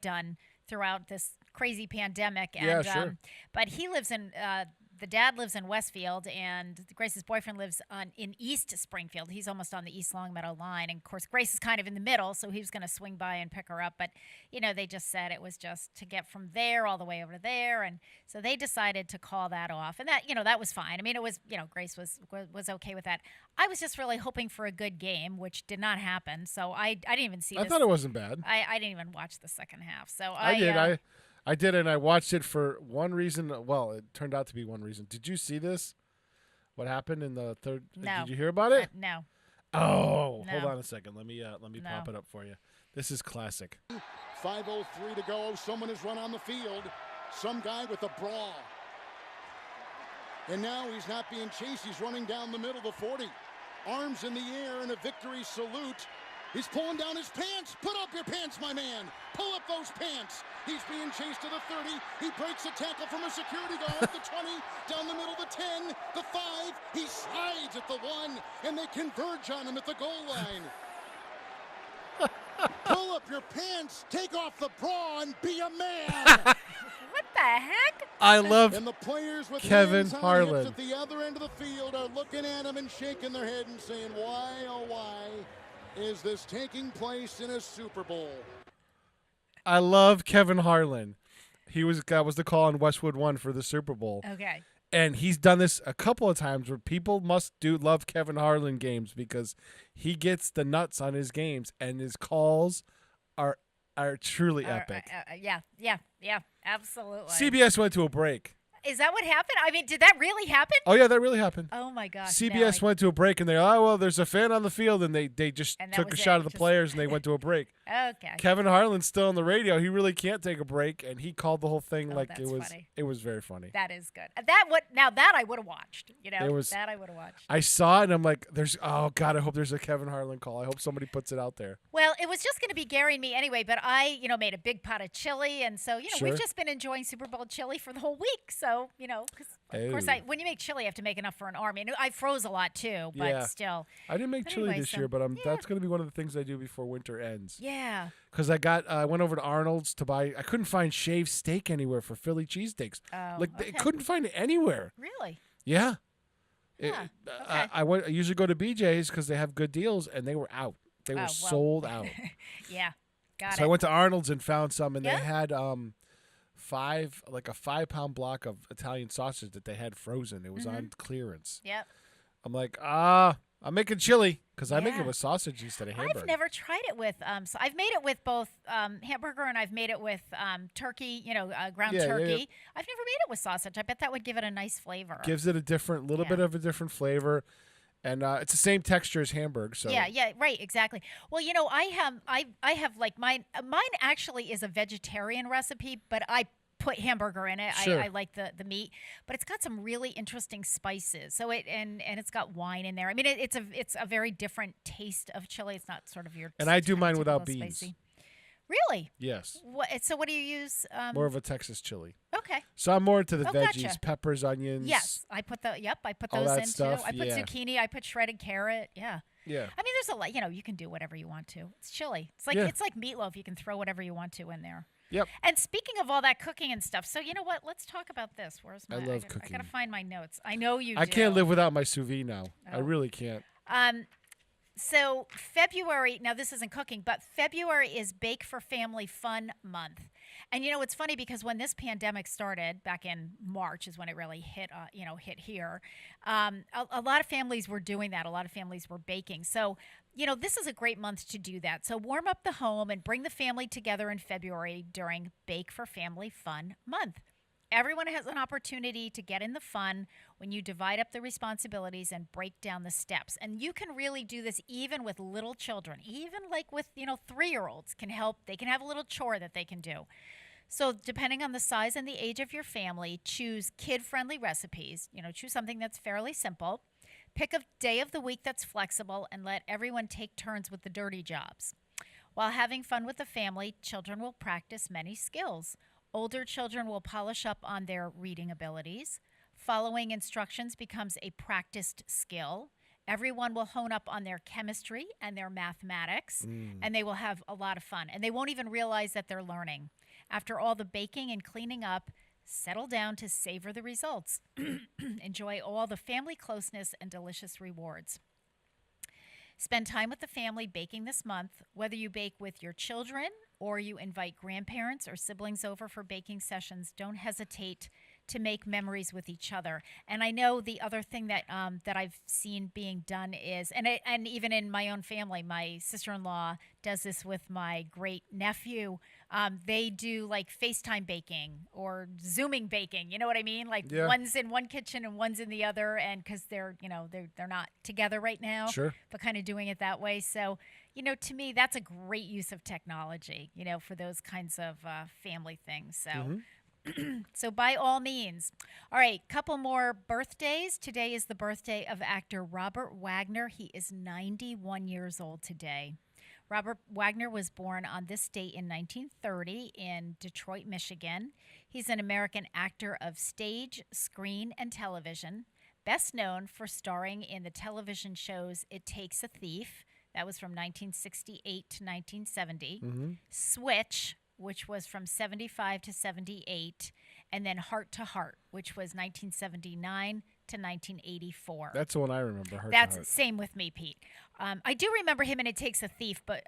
B: done throughout this crazy pandemic. And,
C: Yeah, sure.
B: But he lives in. The dad lives in Westfield, and Grace's boyfriend lives in East Springfield. He's almost on the East Longmeadow line, and of course, Grace is kind of in the middle, so he was going to swing by and pick her up. But they just said it was just to get from there all the way over to there, and so they decided to call that off, and that was fine. I mean, it was Grace was okay with that. I was just really hoping for a good game, which did not happen. So I didn't even see.
C: I thought it wasn't bad.
B: I didn't even watch the second half. So
C: I did. I did, and I watched it for one reason. Well, it turned out to be one reason. Did you see this? What happened in the third?
B: No.
C: Did you hear about it?
B: No.
C: Oh,
B: No.
C: hold on a second. Let me pop it up for you. This is classic.
H: 5:03 to go. Someone has run on the field. Some guy with a bra. And now he's not being chased. He's running down the middle of the 40. Arms in the air in a victory salute. He's pulling down his pants. Put up your pants, my man. Pull up those pants. He's being chased to the 30. He breaks a tackle from a security guard at the 20, down the middle of the 10, the 5. He slides at the 1, and they converge on him at the goal line. Pull up your pants, take off the bra, and be a man.
B: What the heck?
C: I love
H: And the players with
C: Kevin
H: hands on
C: Harlan.
H: hips at the other end of the field are looking at him and shaking their head and saying, why, oh why, is this taking place in a Super Bowl?
C: I love Kevin Harlan. That was the call on Westwood One for the Super Bowl.
B: Okay.
C: And he's done this a couple of times where people love Kevin Harlan games because he gets the nuts on his games and his calls are truly epic.
B: Yeah, absolutely.
C: CBS went to a break.
B: Is that what happened? I mean, did that really happen?
C: Oh yeah, that really happened.
B: Oh my gosh.
C: CBS went to a break and there's a fan on the field and they just
B: And that
C: took a
B: was
C: shot
B: it,
C: of the
B: just-
C: players and they went to a break.
B: Okay.
C: Kevin Harlan's still on the radio. He really can't take a break and he called the whole thing
B: Oh,
C: like
B: that's
C: it was
B: funny.
C: it was very funny.
B: That is good. Now that I would have watched. That I would have watched.
C: I saw it and I'm like, oh God, I hope there's a Kevin Harlan call. I hope somebody puts it out there.
B: Well, it was just going to be Gary and me anyway, but I, made a big pot of chili, and so
C: Sure.
B: we've just been enjoying Super Bowl chili for the whole week. So because of course
C: Oh.
B: when you make chili, you have to make enough for an army. And I froze a lot too, but
C: Yeah.
B: still.
C: I didn't make chili
B: Anyway,
C: this
B: so-
C: year, but
B: yeah.
C: that's going to be one of the things I do before winter ends.
B: Yeah.
C: Because I went over to Arnold's to buy. I couldn't find shaved steak anywhere for Philly cheesesteaks.
B: Oh,
C: I
B: okay.
C: couldn't find it anywhere.
B: Really?
C: Yeah.
B: Huh, okay.
C: I usually go to BJ's because they have good deals, and they were out. They were
B: well.
C: sold out.
B: Yeah. Got
C: So
B: it.
C: I went to Arnold's and found some, and
B: Yeah?
C: they had a 5-pound block of Italian sausage that they had frozen. It was on clearance.
B: Yep.
C: I'm like, I'm making chili because I make
B: Yeah.
C: it with sausage instead of hamburger.
B: I've never tried it with so I've made it with both hamburger and I've made it with turkey, ground
C: Yeah,
B: turkey.
C: yeah.
B: I've never made it with sausage. I bet that would give it a nice flavor.
C: Gives it a little
B: Yeah.
C: bit of a different flavor, and it's the same texture as hamburger. So
B: Yeah, right, exactly. Well, I have like mine actually is a vegetarian recipe, but I put hamburger in it.
C: Sure.
B: I like the meat, but it's got some really interesting spices. So and it's got wine in there. I mean, it's a very different taste of chili. It's not sort of your
C: And I do mine without
B: typical
C: beans.
B: spicy. Really?
C: Yes,
B: So what do you use?
C: more of a Texas chili.
B: Okay.
C: So I'm more into the
B: Oh,
C: veggies,
B: gotcha.
C: peppers, onions.
B: Yes, I put
C: all
B: those
C: that
B: in
C: stuff,
B: too. I put
C: yeah.
B: zucchini. I put shredded carrot. Yeah.
C: Yeah.
B: I mean, there's a lot. You can do whatever you want to. It's chili.
C: Yeah.
B: It's like meatloaf. You can throw whatever you want to in there.
C: Yep.
B: And speaking of all that cooking and stuff, so you know what? Let's talk about this. Where's my?
C: I love
B: I
C: cooking.
B: gotta find my notes. I know you.
C: I
B: do.
C: can't live without my sous vide now. I
B: Oh.
C: really can't.
B: So February, now this isn't cooking, but February is Bake for Family Fun Month. And it's funny because when this pandemic started back in March is when it really hit here. A lot of families were doing that. A lot of families were baking. So, this is a great month to do that. So warm up the home and bring the family together in February during Bake for Family Fun Month. Everyone has an opportunity to get in the fun when you divide up the responsibilities and break down the steps. And you can really do this even with little children, even like with, 3-year-olds can help. They can have a little chore that they can do. So depending on the size and the age of your family, choose kid-friendly recipes. Choose something that's fairly simple. Pick a day of the week that's flexible and let everyone take turns with the dirty jobs. While having fun with the family, children will practice many skills. Older children will polish up on their reading abilities. Following instructions becomes a practiced skill. Everyone will hone up on their chemistry and their mathematics, and they will have a lot of fun. And they won't even realize that they're learning. After all the baking and cleaning up, settle down to savor the results. Enjoy all the family closeness and delicious rewards. Spend time with the family baking this month, whether you bake with your children or you invite grandparents or siblings over for baking sessions. Don't hesitate to make memories with each other. And I know the other thing that that I've seen being done is, and even in my own family, my sister-in-law does this with my great nephew. They do like FaceTime baking or Zooming baking. You know what I mean? Like one's in one kitchen and one's in the other, and because they're not together right now, but kind of doing it that way. So to me, that's a great use of technology. For those kinds of family things. So. So by all means. All right, couple more birthdays. Today is the birthday of actor Robert Wagner. He is 91 years old today. Robert Wagner was born on this date in 1930 in Detroit, Michigan. He's an American actor of stage, screen, and television, best known for starring in the television shows It Takes a Thief, that was from 1968 to 1970, Switch, which was from 75 to 78, and then Heart to Heart, which was 1979 to 1984.
C: That's the one I remember. Heart
B: That's
C: to Heart.
B: Same with me, Pete. I do remember him in It Takes a Thief, but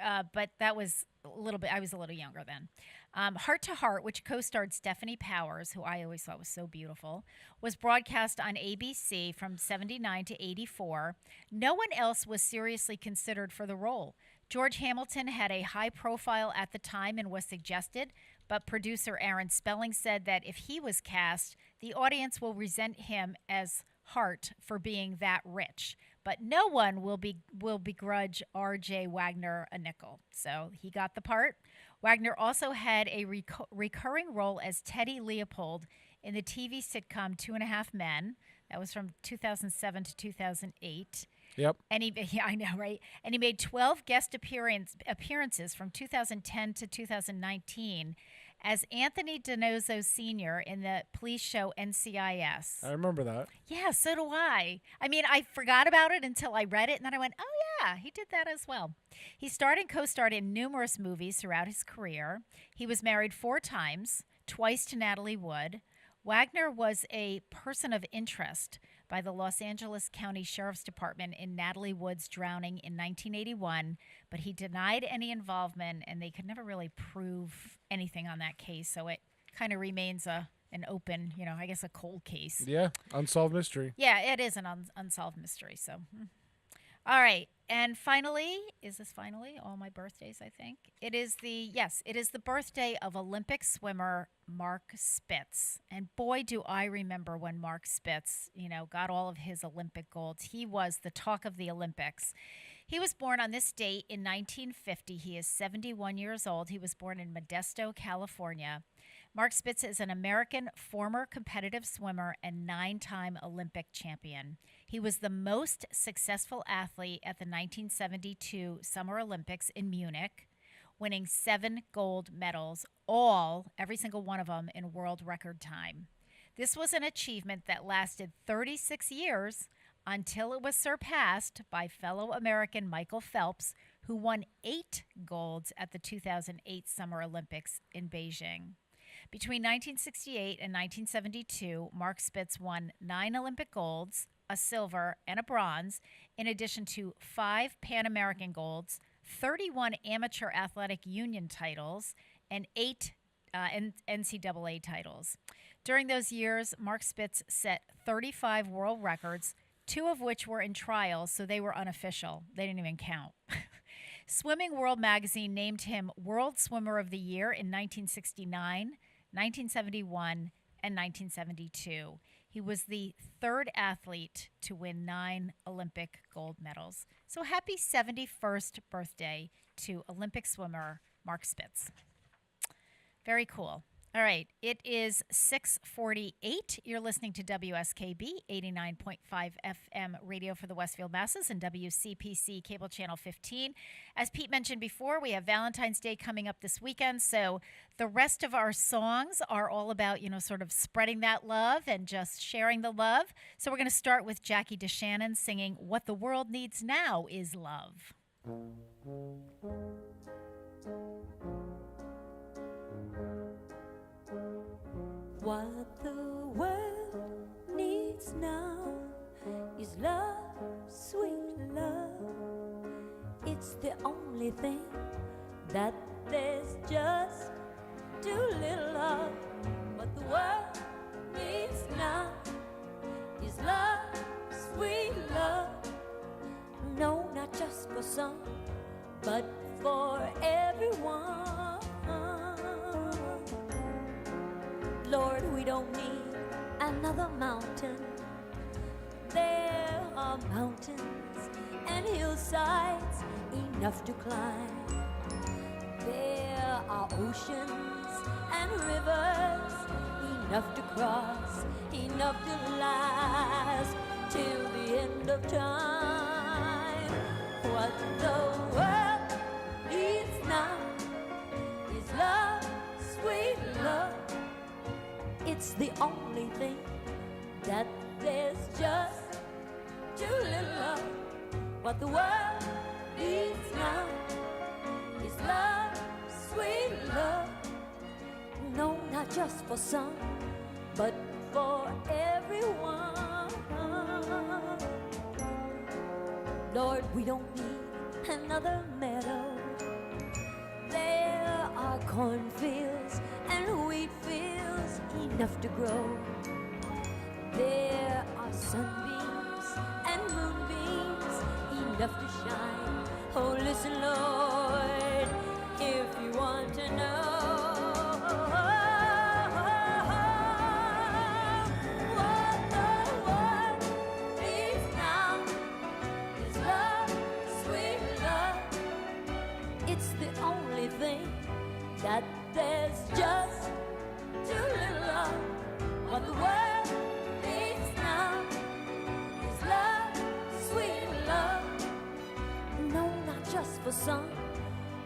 B: that was a little bit. I was a little younger then. Heart to Heart, which co-starred Stephanie Powers, who I always thought was so beautiful, was broadcast on ABC from 79 to 84. No one else was seriously considered for the role. George Hamilton had a high profile at the time and was suggested, but producer Aaron Spelling said that if he was cast, the audience will resent him as Hart for being that rich. But no one will begrudge R.J. Wagner a nickel. So he got the part. Wagner also had a recurring role as Teddy Leopold in the TV sitcom 2.5 Men. That was from 2007 to 2008.
C: Yep.
B: And I know, right? And he made 12 guest appearances from 2010 to 2019 as Anthony DiNozzo Sr. in the police show NCIS.
C: I remember that.
B: Yeah, so do I. I mean, I forgot about it until I read it, and then I went, oh, yeah, he did that as well. He starred and co-starred in numerous movies throughout his career. He was married 4 times, twice to Natalie Wood. Wagner was a person of interest by the Los Angeles County Sheriff's Department in Natalie Wood's drowning in 1981, but he denied any involvement, and they could never really prove anything on that case, so it kind of remains an open, I guess a cold case.
C: Yeah, unsolved mystery.
B: Yeah, it is an unsolved mystery, so... All right, and finally, is this finally all my birthdays, I think? It is the birthday of Olympic swimmer Mark Spitz. And boy, do I remember when Mark Spitz, got all of his Olympic golds. He was the talk of the Olympics. He was born on this date in 1950. He is 71 years old. He was born in Modesto, California. Mark Spitz is an American former competitive swimmer and 9-time Olympic champion. He was the most successful athlete at the 1972 Summer Olympics in Munich, winning 7 gold medals, every single one of them in world record time. This was an achievement that lasted 36 years until it was surpassed by fellow American Michael Phelps, who won 8 golds at the 2008 Summer Olympics in Beijing. Between 1968 and 1972, Mark Spitz won 9 Olympic golds, a silver, and a bronze, in addition to 5 Pan American golds, 31 Amateur Athletic Union titles, and 8 NCAA titles. During those years, Mark Spitz set 35 world records, 2 of which were in trials, so they were unofficial. They didn't even count. Swimming World Magazine named him World Swimmer of the Year in 1969, 1971, and 1972. He was the 3rd athlete to win 9 Olympic gold medals. So happy 71st birthday to Olympic swimmer Mark Spitz. Very cool. All right, it is 6:48. You're listening to WSKB 89.5 FM radio for the Westfield Masses and WCPC Cable Channel 15. As Pete mentioned before, we have Valentine's Day coming up this weekend, so the rest of our songs are all about, sort of spreading that love and just sharing the love. So we're going to start with Jackie DeShannon singing What the World Needs Now is Love.
I: What the world needs now is love, sweet love. It's the only thing that there's just too little of. What the world needs now is love, sweet love. No, not just for some, but for everyone. Lord, we don't need another mountain. There are mountains and hillsides enough to climb. There are oceans and rivers enough to cross, enough to last till the end of time. What the world needs now is love, sweet love. It's the only thing that there's just too little of. What the world needs now is love, sweet love. No, not just for some, but for everyone. Lord, we don't need another meadow. There are cornfields and wheat fields enough to grow. There are sunbeams and moonbeams enough to shine. Oh, listen, Lord, if you want to know what the world needs now is love, sweet love. It's the only thing that there's just too little of. What the world needs now is love, sweet love. No, not just for some,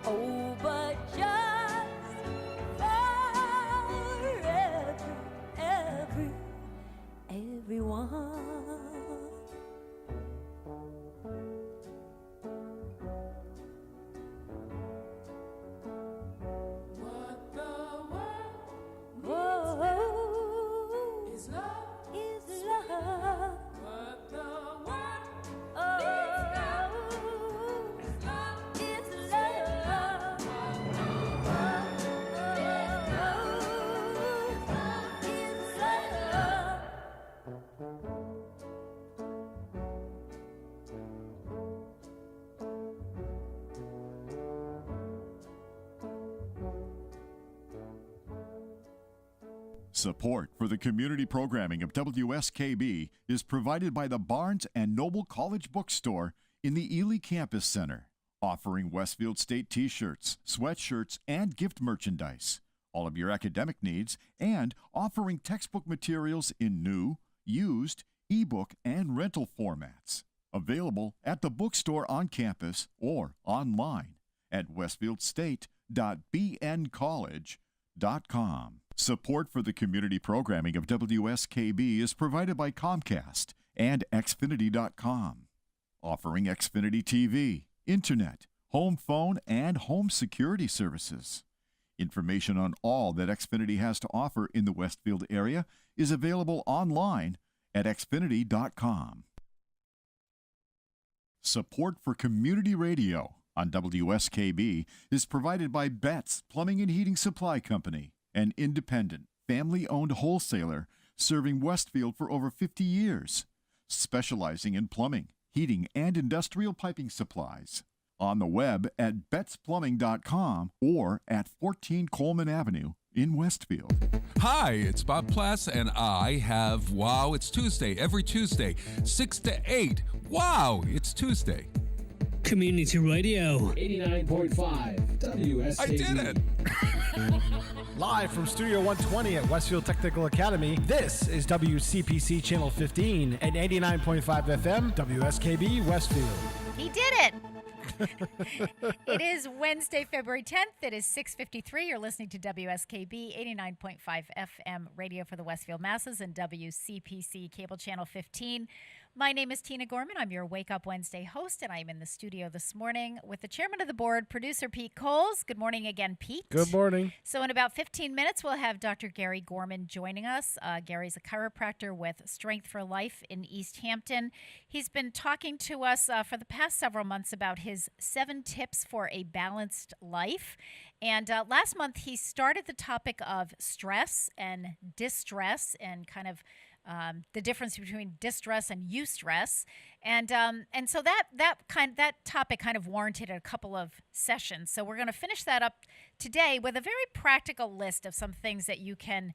I: oh, but just for everyone.
F: Support for the community programming of WSKB is provided by the Barnes & Noble College Bookstore in the Ely Campus Center, offering Westfield State t-shirts, sweatshirts, and gift merchandise, all of your academic needs, and offering textbook materials in new, used, ebook, and rental formats. Available at the bookstore on campus or online at westfieldstate.bncollege.com. Support for the community programming of WSKB is provided by Comcast and Xfinity.com, offering Xfinity TV, Internet, home phone, and home security services. Information on all that Xfinity has to offer in the Westfield area is available online at Xfinity.com. Support for community radio on WSKB is provided by Betts Plumbing and Heating Supply Company, an independent, family-owned wholesaler serving Westfield for over 50 years, specializing in plumbing, heating, and industrial piping supplies. On the web at bettsplumbing.com or at 14 Coleman Avenue in Westfield.
J: Hi, it's Bob Plass, and I have Wow, It's Tuesday, every Tuesday, 6 to 8. Wow, it's Tuesday.
K: Community Radio.
A: 89.5 WSKB.
J: I did it!
A: Live from Studio 120 at Westfield Technical Academy, this is WCPC Channel 15 and 89.5 FM, WSKB Westfield.
B: He did it. It is Wednesday, February 10th. It is 6:53. You're listening to WSKB 89.5 FM radio for the Westfield masses and WCPC cable channel 15. My name is Tina Gorman. I'm your Wake Up Wednesday host, and I'm in the studio this morning with the chairman of the board, producer Pete Coles. Good morning again, Pete.
C: Good morning.
B: So in about 15 minutes, we'll have Dr. Gary Gorman joining us. Gary's a chiropractor with Strength for Life in East Hampton. He's been talking to us for the past several months about his 7 tips for a balanced life. And last month, he started the topic of stress and distress and kind of the difference between distress and eustress, and so that topic kind of warranted a couple of sessions. So we're going to finish that up today with a very practical list of some things that you can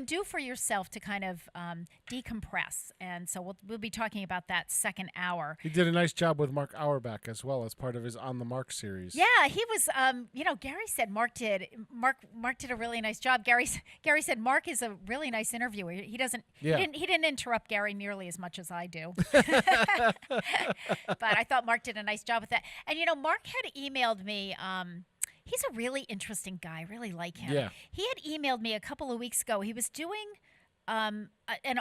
B: do for yourself to kind of decompress. And so we'll be talking about that second hour.
C: He did a nice job with Mark Auerbach as well as part of his On the Mark series.
B: Yeah, he was. Gary said Mark did a really nice job. Gary said Mark is a really nice interviewer. He didn't interrupt Gary nearly as much as I do. But I thought Mark did a nice job with that. And Mark had emailed me. He's a really interesting guy. I really like him.
C: Yeah.
B: He had emailed me a couple of weeks ago. He was doing an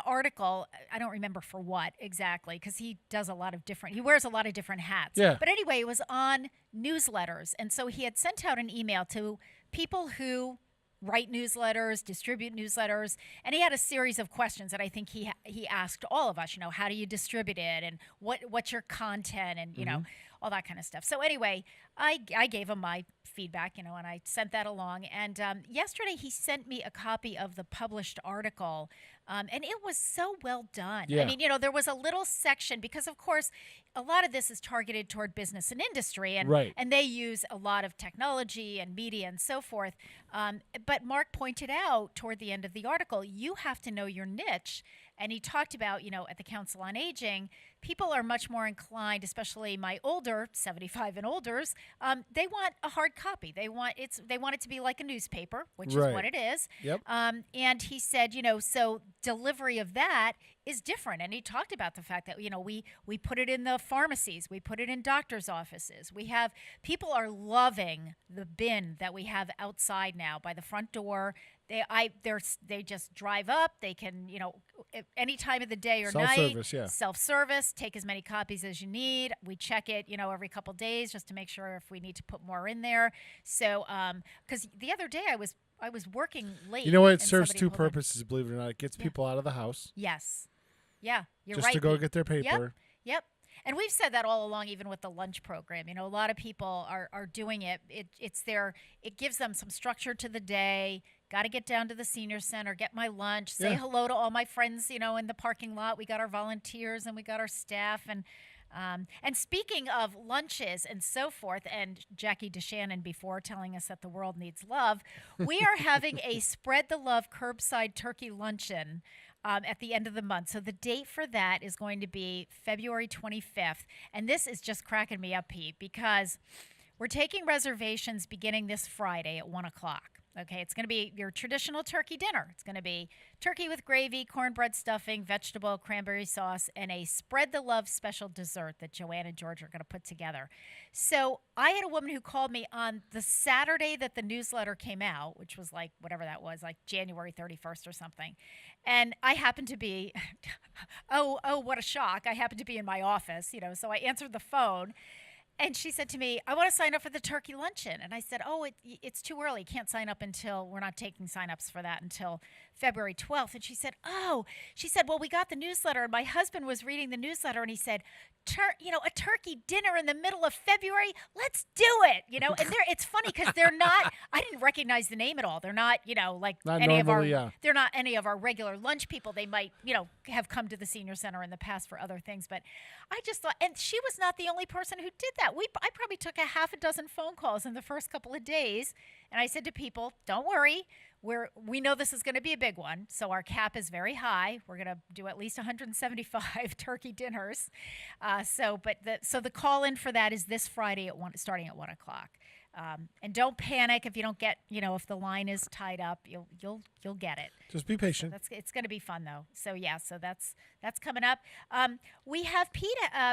B: article. I don't remember for what exactly, because he wears a lot of different hats.
C: Yeah.
B: But anyway, it was on newsletters. And so he had sent out an email to people who write newsletters, distribute newsletters, and he had a series of questions that I think he asked all of us. How do you distribute it, and what's your content, and all that kind of stuff. So anyway, I gave him my feedback, and I sent that along. And yesterday he sent me a copy of the published article, and it was so well done.
C: Yeah.
B: I mean, there was a little section because, of course, a lot of this is targeted toward business and industry, and
C: Right.
B: and they use a lot of technology and media and so forth. But Mark pointed out toward the end of the article, you have to know your niche. And he talked about, at the Council on Aging, people are much more inclined, especially my older, 75 and olders, they want a hard copy. They want it to be like a newspaper, which
C: Right.
B: is what it is.
C: Yep.
B: And he said, so delivery of that is different. And he talked about the fact that, we put it in the pharmacies, we put it in doctors' offices. People are loving the bin that we have outside now by the front door. They just drive up. They can, any time of the day or night.
C: Self-service, yeah.
B: Self-service. Take as many copies as you need. We check it, every couple days just to make sure if we need to put more in there. So, because the other day I was working late.
C: You know what? It
B: and
C: serves
B: somebody
C: two
B: pulled in.
C: purposes, believe it or not. It gets people out of the house.
B: Yes. Yeah, you're
C: Just
B: right.
C: to go
B: Pete.
C: get their paper.
B: Yep. And we've said that all along, even with the lunch program. A lot of people are doing it. It gives them some structure to the day. Got to get down to the senior center, get my lunch, say
C: Yeah.
B: hello to all my friends, in the parking lot. We got our volunteers and we got our staff. And speaking of lunches and so forth, and Jackie DeShannon before telling us that the world needs love, we are having a Spread the Love curbside turkey luncheon at the end of the month. So the date for that is going to be February 25th. And this is just cracking me up, Pete, because we're taking reservations beginning this Friday at 1 o'clock. Okay, it's going to be your traditional turkey dinner. It's going to be turkey with gravy, cornbread stuffing, vegetable, cranberry sauce, and a Spread the Love special dessert that Joanne and George are going to put together. So I had a woman who called me on the Saturday that the newsletter came out, which was like whatever that was, like January 31st or something. And I happened to be, oh, what a shock. I happened to be in my office, so I answered the phone. And she said to me, I want to sign up for the turkey luncheon. And I said, it's too early. Can't sign up we're not taking signups for that until February 12th. And she said, well, we got the newsletter. And my husband was reading the newsletter and he said, a turkey dinner in the middle of February, let's do it. And it's funny because they're not, I didn't recognize the name at all. They're not,
C: Not
B: any of our,
C: normally, yeah.
B: they're not any of our regular lunch people. They might, have come to the senior center in the past for other things. But I just thought, and she was not the only person who did that. I probably took a half a dozen phone calls in the first couple of days. And I said to people, don't worry. We know this is going to be a big one, so our cap is very high. We're going to do at least 175 turkey dinners. So the call in for that is this Friday starting at 1 o'clock. And don't panic if you don't get, if the line is tied up, you'll get it.
C: Just be patient.
B: So it's going to be fun though. So yeah, so that's coming up. We have Pete.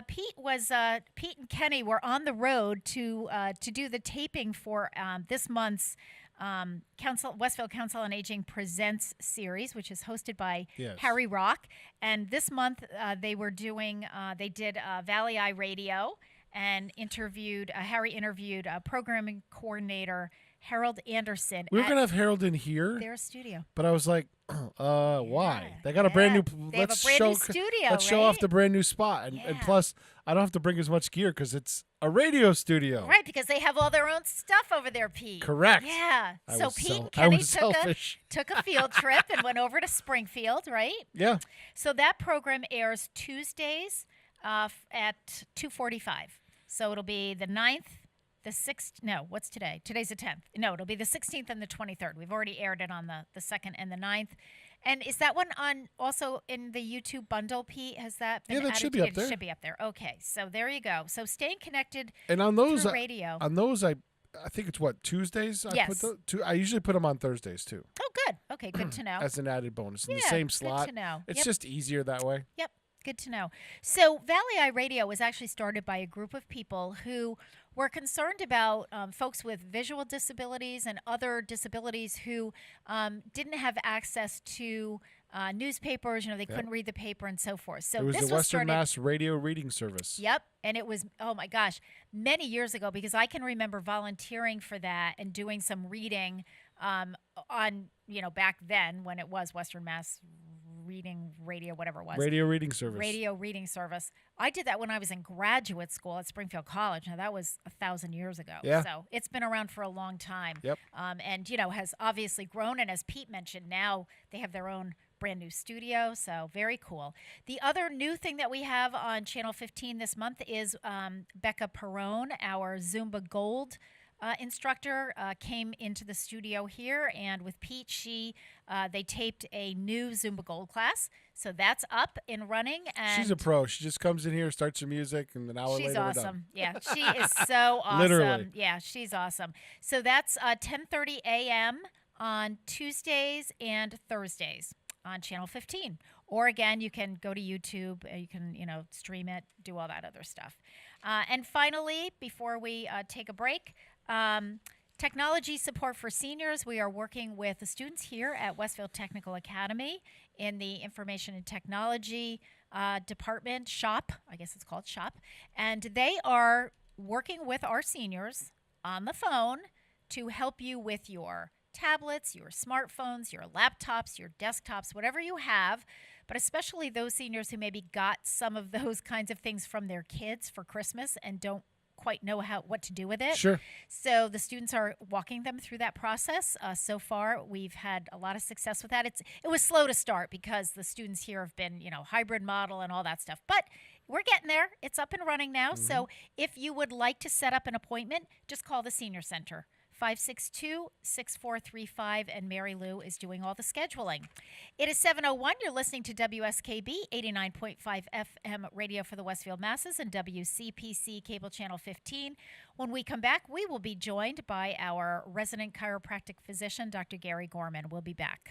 B: Pete and Kenny were on the road to do the taping for this month's Westfield Council on Aging Presents series, which is hosted by Harry Rock. And this month they did Valley Eye Radio. And Harry interviewed programming coordinator Harold Anderson.
C: We were going to have Harold in here.
B: Their studio.
C: But I was like, why? They got a brand new.
B: They have a brand new studio.
C: Let's show off the brand new spot, and plus, I don't have to bring as much gear because it's a radio studio.
B: Right, because they have all their own stuff over there, Pete.
C: Correct.
B: Yeah. So Pete and Kenny took a field trip and went over to Springfield, right?
C: Yeah.
B: So that program airs Tuesdays at 2:45. So it'll be the 9th, the 6th. No, what's today? Today's the 10th. No, it'll be the 16th and the 23rd. We've already aired it on the 2nd and the 9th. And is that one on also in the YouTube bundle, Pete? Has that been added?
C: That should be up there.
B: It should be up there. Okay, so there you go. So staying connected
C: and on those,
B: through radio.
C: On those, I think it's Tuesdays?
B: Yes.
C: I usually put them on Thursdays, too.
B: Oh, good. Okay, good to know.
C: As an added bonus. In the same slot.
B: Good to know.
C: It's just easier that way.
B: Yep. Good to know. So Valley Eye Radio was actually started by a group of people who were concerned about folks with visual disabilities and other disabilities who didn't have access to newspapers. They couldn't read the paper and so forth. So
C: it was
B: this
C: the Western Mass Radio Reading Service.
B: Yep. And it was, oh my gosh, many years ago, because I can remember volunteering for that and doing some reading on, back then when it was Western Mass Reading Radio, whatever it was.
C: Radio Reading Service.
B: Radio Reading Service. I did that when I was in graduate school at Springfield College. Now, that was 1,000 years ago.
C: Yeah.
B: So it's been around for a long time.
C: Yep.
B: And, has obviously grown. And as Pete mentioned, now they have their own brand new studio. So very cool. The other new thing that we have on Channel 15 this month is Becca Perrone, our Zumba Gold instructor, came into the studio here, and with Pete, they taped a new Zumba Gold class, so that's up and running. And
C: she's a pro. She just comes in here, starts her music, and an hour later
B: she's
C: we're
B: awesome.
C: done.
B: Yeah, she is so awesome.
C: Literally.
B: Yeah, she's awesome. So that's 10:30 a.m. on Tuesdays and Thursdays on Channel 15. Or again, you can go to YouTube. You can stream it, do all that other stuff. And finally, before we take a break. Technology support for seniors. We are working with the students here at Westfield Technical Academy in the Information and Technology Department shop. I guess it's called shop. And they are working with our seniors on the phone to help you with your tablets, your smartphones, your laptops, your desktops, whatever you have, but especially those seniors who maybe got some of those kinds of things from their kids for Christmas and don't quite know what to do with it.
C: Sure.
B: So the students are walking them through that process. So far, we've had a lot of success with that. It was slow to start because the students here have been, hybrid model and all that stuff. But we're getting there. It's up and running now. Mm-hmm. So if you would like to set up an appointment, just call the Senior Center. 562-6435, and Mary Lou is doing all the scheduling. It is 7:01. You're listening to WSKB 89.5 FM radio for the Westfield Masses and WCPC Cable Channel 15. When we come back, we will be joined by our resident chiropractic physician, Dr. Gary Gorman. We'll be back.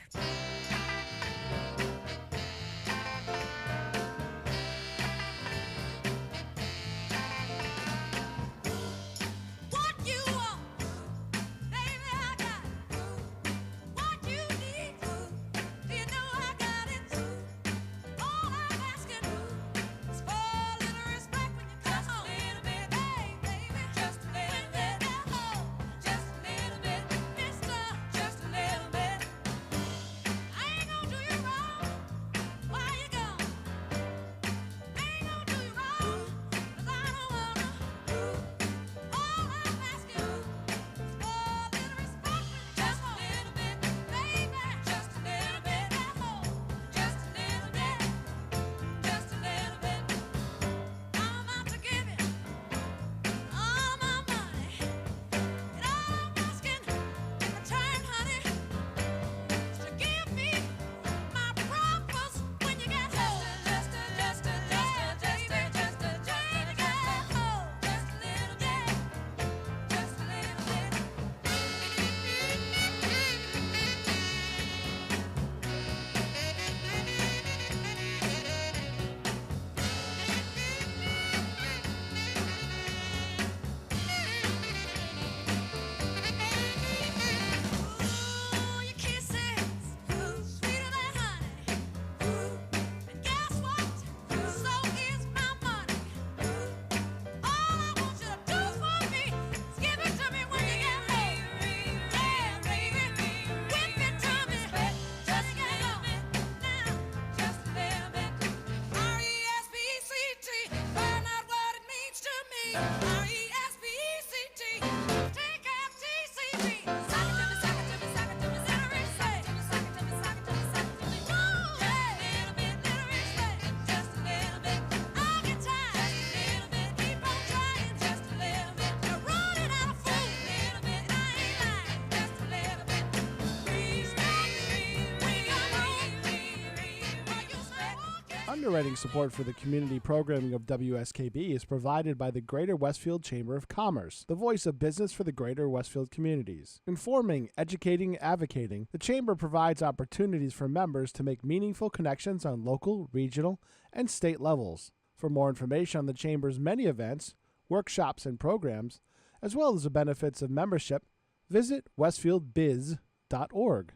A: Underwriting support for the community programming of WSKB is provided by the Greater Westfield Chamber of Commerce, the voice of business for the Greater Westfield communities. Informing, educating, advocating, the Chamber provides opportunities for members to make meaningful connections on local, regional, and state levels. For more information on the Chamber's many events, workshops, and programs, as well as the benefits of membership, visit westfieldbiz.org.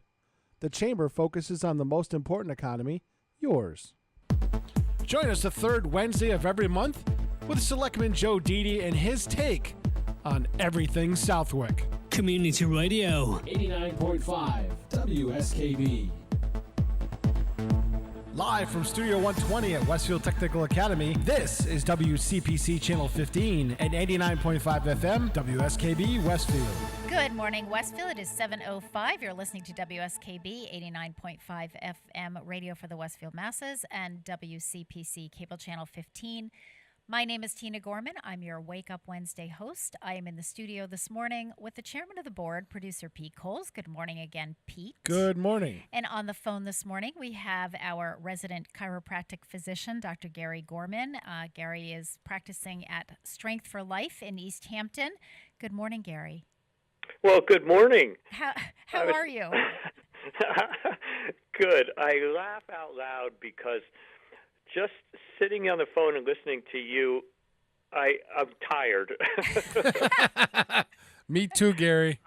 A: The Chamber focuses on the most important economy, yours.
C: Join us the third Wednesday of every month with Selectman Joe Didi and his take on everything Southwick.
E: Community Radio.
A: 89.5 WSKB.
C: Live from Studio 120 at Westfield Technical Academy, this is WCPC Channel 15 and 89.5 FM WSKB Westfield.
B: Good morning, Westfield. It is 7:05. You're listening to WSKB 89.5 FM radio for the Westfield masses and WCPC Cable Channel 15. My name is Tina Gorman. I'm your Wake Up Wednesday host. I am in the studio this morning with the chairman of the board, producer Pete Coles. Good morning again, Pete.
C: Good morning.
B: And on the phone this morning, we have our resident chiropractic physician, Dr. Gary Gorman. Gary is practicing at Strength for Life in East Hampton. Good morning, Gary.
K: Well, good morning.
B: How are you?
K: Good. I laugh out loud because just sitting on the phone and listening to you, I'm tired.
C: Me too, Gary.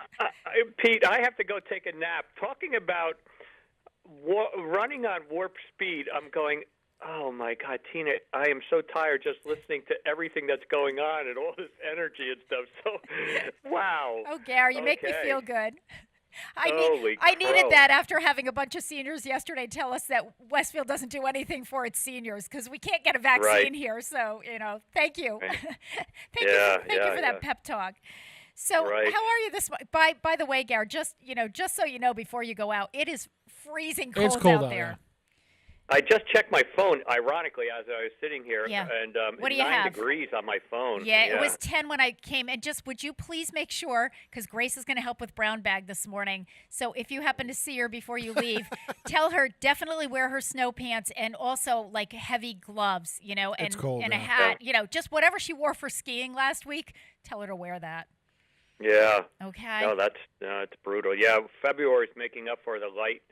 K: Pete, I have to go take a nap. Talking about running on warp speed, I'm going, oh, my God, Tina, I am so tired just listening to everything that's going on and all this energy and stuff. So, wow.
B: Oh, Gary, you make me feel good. I needed
K: crow.
B: that after having a bunch of seniors yesterday tell us that Westfield doesn't do anything for its seniors because we can't get a vaccine here. So, thank you. Thank you for that pep talk. So, how are you this morning? By the way, Gary, just so you know before you go out, it is freezing cold, out there.
C: Yeah.
K: I just checked my phone, ironically, as I was sitting here, and
B: what do
K: it's
B: you
K: 9
B: have?
K: degrees on my phone.
B: Yeah, it was 10 when I came. And just would you please make sure, because Grace is going to help with brown bag this morning, so if you happen to see her before you leave, tell her definitely wear her snow pants and also like heavy gloves, and,
C: It's cold,
B: and a
C: yeah.
B: hat, just whatever she wore for skiing last week, tell her to wear that.
K: Yeah.
B: Okay.
K: No, it's brutal. Yeah, February's making up for the light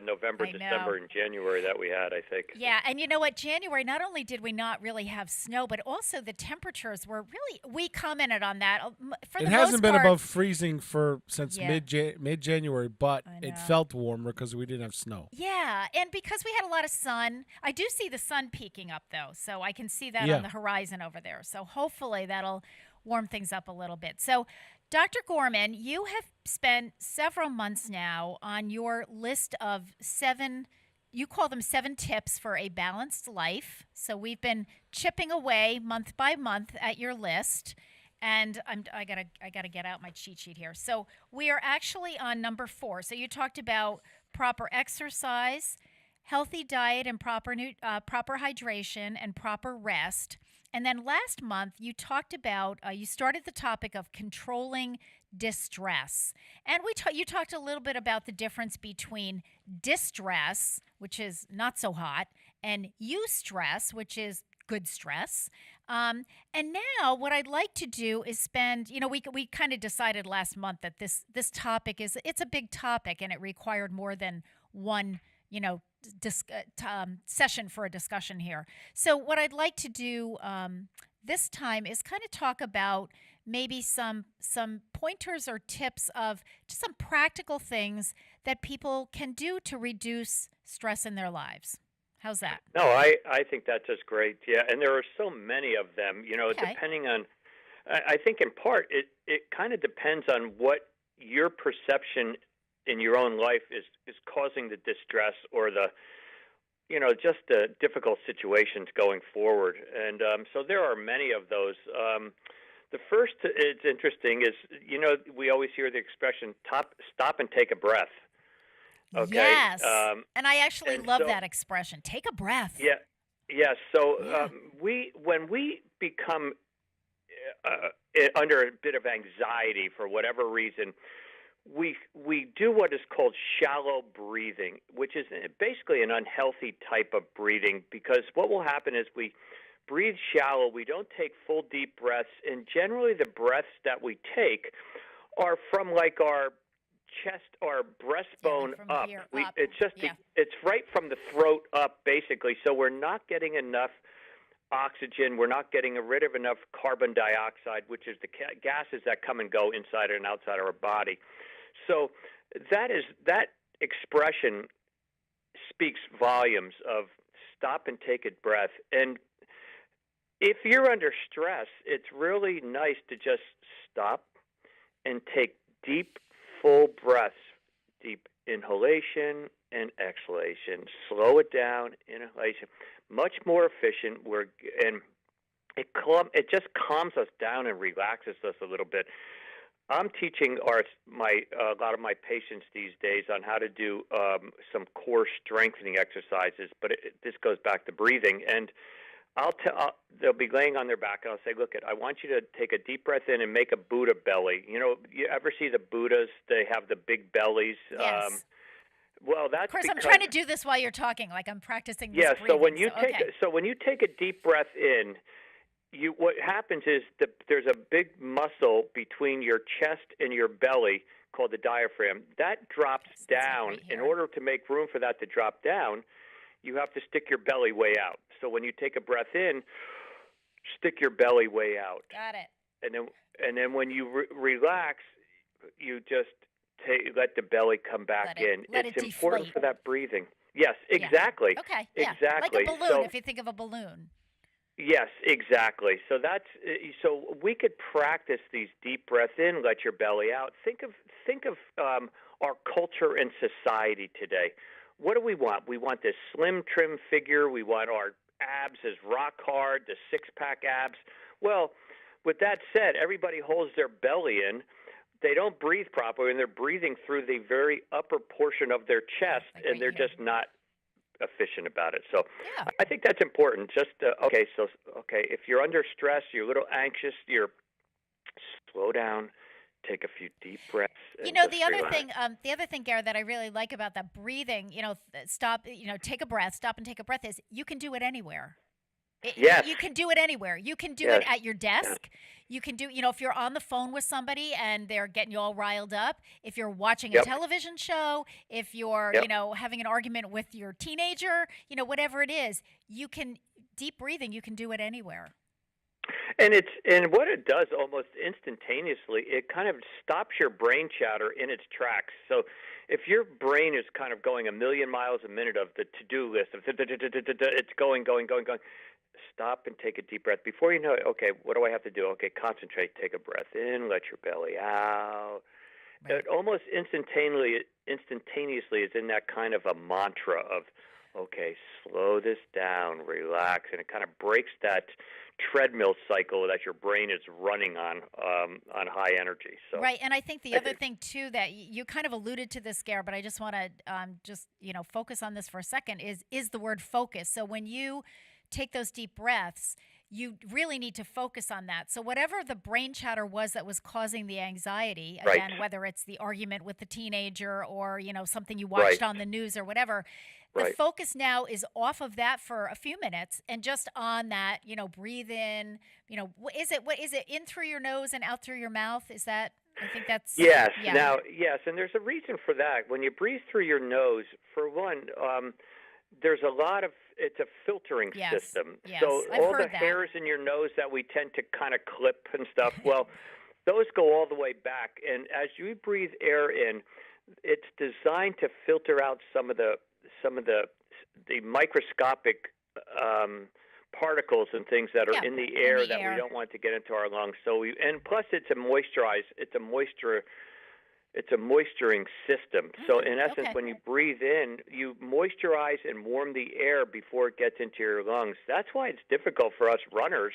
K: November,
B: I know.
K: December, and January that we had, I think.
B: Yeah, and you know what? January, not only did we not really have snow, but also the temperatures were really, we commented on that. For
C: It
B: the
C: hasn't
B: most
C: been
B: part,
C: above freezing since
B: Yeah.
C: mid-January, but
B: I
C: it
B: know.
C: felt warmer because we didn't have snow.
B: Yeah, and because we had a lot of sun, I do see the sun peaking up, though, so I can see that
C: Yeah.
B: on the horizon over there. So hopefully that'll warm things up a little bit. So, Dr. Gorman, you have spent several months now on your list of 7, you call them 7 tips for a balanced life. So we've been chipping away month by month at your list. And I gotta get out my cheat sheet here. So we are actually on number 4. So you talked about proper exercise, healthy diet and proper hydration and proper rest. And then last month you talked about you started the topic of controlling distress, and you talked a little bit about the difference between distress, which is not so hot, and eustress, which is good stress. And now what I'd like to do is spend, we kind of decided last month that this topic it's a big topic and it required more than one, session for a discussion here. So what I'd like to do this time is kind of talk about maybe some pointers or tips of just some practical things that people can do to reduce stress in their lives. How's that?
K: No, I think that's just great. Yeah, and there are so many of them,
B: Okay.
K: depending on, I think in part it kind of depends on what your perception in your own life is causing the distress or the, just the difficult situations going forward. And so there are many of those. The first, it's interesting, is, we always hear the expression, stop and take a breath. Okay?
B: Yes. And I actually love
K: so,
B: that expression. Take a breath.
K: Yeah. Yeah. So when we become under a bit of anxiety for whatever reason, we do what is called shallow breathing, which is basically an unhealthy type of breathing, because what will happen is we breathe shallow, we don't take full deep breaths, and generally the breaths that we take are from like our chest or breastbone up. It's just it's right from the throat up, basically. So we're not getting enough oxygen. We're not getting rid of enough carbon dioxide, which is the gases that come and go inside and outside our body. So that expression speaks volumes of stop and take a breath. And if you're under stress, it's really nice to just stop and take deep, full breaths, deep inhalation and exhalation. Slow it down, inhalation. Much more efficient. And it just calms us down and relaxes us a little bit. I'm teaching a lot of my patients these days on how to do some core strengthening exercises, but this goes back to breathing. And they'll be laying on their back, and I'll say, look, I want you to take a deep breath in and make a Buddha belly. You know, you ever see the Buddhas? They have the big bellies.
B: Yes.
K: Well, that's
B: of course.
K: because,
B: I'm trying to do this while you're talking, like I'm practicing this breathing.
K: So when you take a deep breath in, what happens is there's a big muscle between your chest and your belly called the diaphragm. That drops down. In order to make room for that to drop down, you have to stick your belly way out. So when you take a breath in, stick your belly way out.
B: Got it.
K: And then when you relax, you just let the belly come back in. It's important for that breathing. Yes, exactly.
B: Yeah. Okay. Yeah.
K: Exactly.
B: Like a balloon, if you think of a balloon.
K: Yes, exactly. So we could practice these deep breaths in, let your belly out. Think of our culture and society today. What do we want? We want this slim, trim figure. We want our abs as rock hard, the six-pack abs. Well, with that said, everybody holds their belly in. They don't breathe properly, and they're breathing through the very upper portion of their chest, and they're just not efficient about it. So I think that's important. Just if you're under stress, you're a little anxious, you're slow down. Take a few deep breaths.
B: You know, the other thing, Garrett, that I really like about that breathing, take a breath, stop and take a breath, is you can do it anywhere.
K: Yes.
B: You can do it anywhere. You can do it at your desk. You can do, if you're on the phone with somebody and they're getting you all riled up, if you're watching a television show, if you're, having an argument with your teenager, whatever it is, deep breathing, you can do it anywhere.
K: And what it does almost instantaneously, it kind of stops your brain chatter in its tracks. So if your brain is kind of going a million miles a minute of the to-do list, it's going, stop and take a deep breath. Before you know it, okay, what do I have to do? Okay, concentrate, take a breath in, let your belly out. Right. It almost instantaneously is in that kind of a mantra of, okay, slow this down, relax, and it kind of breaks that treadmill cycle that your brain is running on high energy. So
B: right, and I think the other thing too that you kind of alluded to this, Gare, but I just want to focus on this for a second is the word focus. So when you take those deep breaths, you really need to focus on that. So whatever the brain chatter was that was causing the anxiety, again, whether it's the argument with the teenager or something you watched on the news or whatever. The focus now is off of that for a few minutes and just on that, breathe in, what is it in through your nose and out through your mouth? Is that, I think that's...
K: Yes. Yeah. Now, yes. And there's a reason for that. When you breathe through your nose, for one, there's it's a filtering system.
B: Yes.
K: So all the hairs in your nose that we tend to kind of clip and stuff, well, those go all the way back. And as you breathe air in, it's designed to filter out some of the microscopic particles and things that are in the air that we don't want to get into our lungs. And plus it's a moisturing system. So in essence, when you breathe in, you moisturize and warm the air before it gets into your lungs. That's why it's difficult for us runners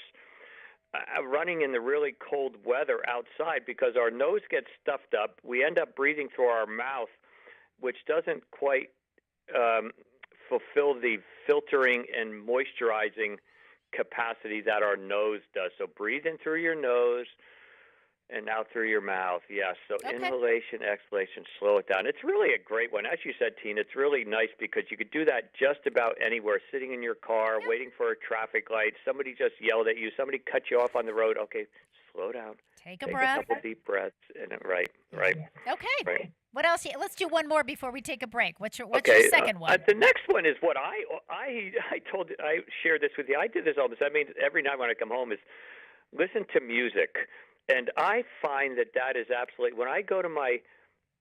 K: running in the really cold weather outside, because our nose gets stuffed up. We end up breathing through our mouth, which doesn't quite fulfill the filtering and moisturizing capacity that our nose does. So breathe in through your nose, and out through your mouth. Yes. So
B: Okay.
K: inhalation, exhalation, slow it down. It's really a great one. As you said, Tina, it's really nice because you could do that just about anywhere, sitting in your car, waiting for a traffic light. Somebody just yelled at you. Somebody cut you off on the road. Okay, slow down.
B: Take a breath.
K: a couple deep breaths. And right.
B: Okay.
K: Right.
B: What else? Let's do one more before we take a break. What's your second one?
K: The next one is what I shared this with you. I did this all the time. I mean, every night when I come home is listen to music, and I find that is absolutely. When I go to my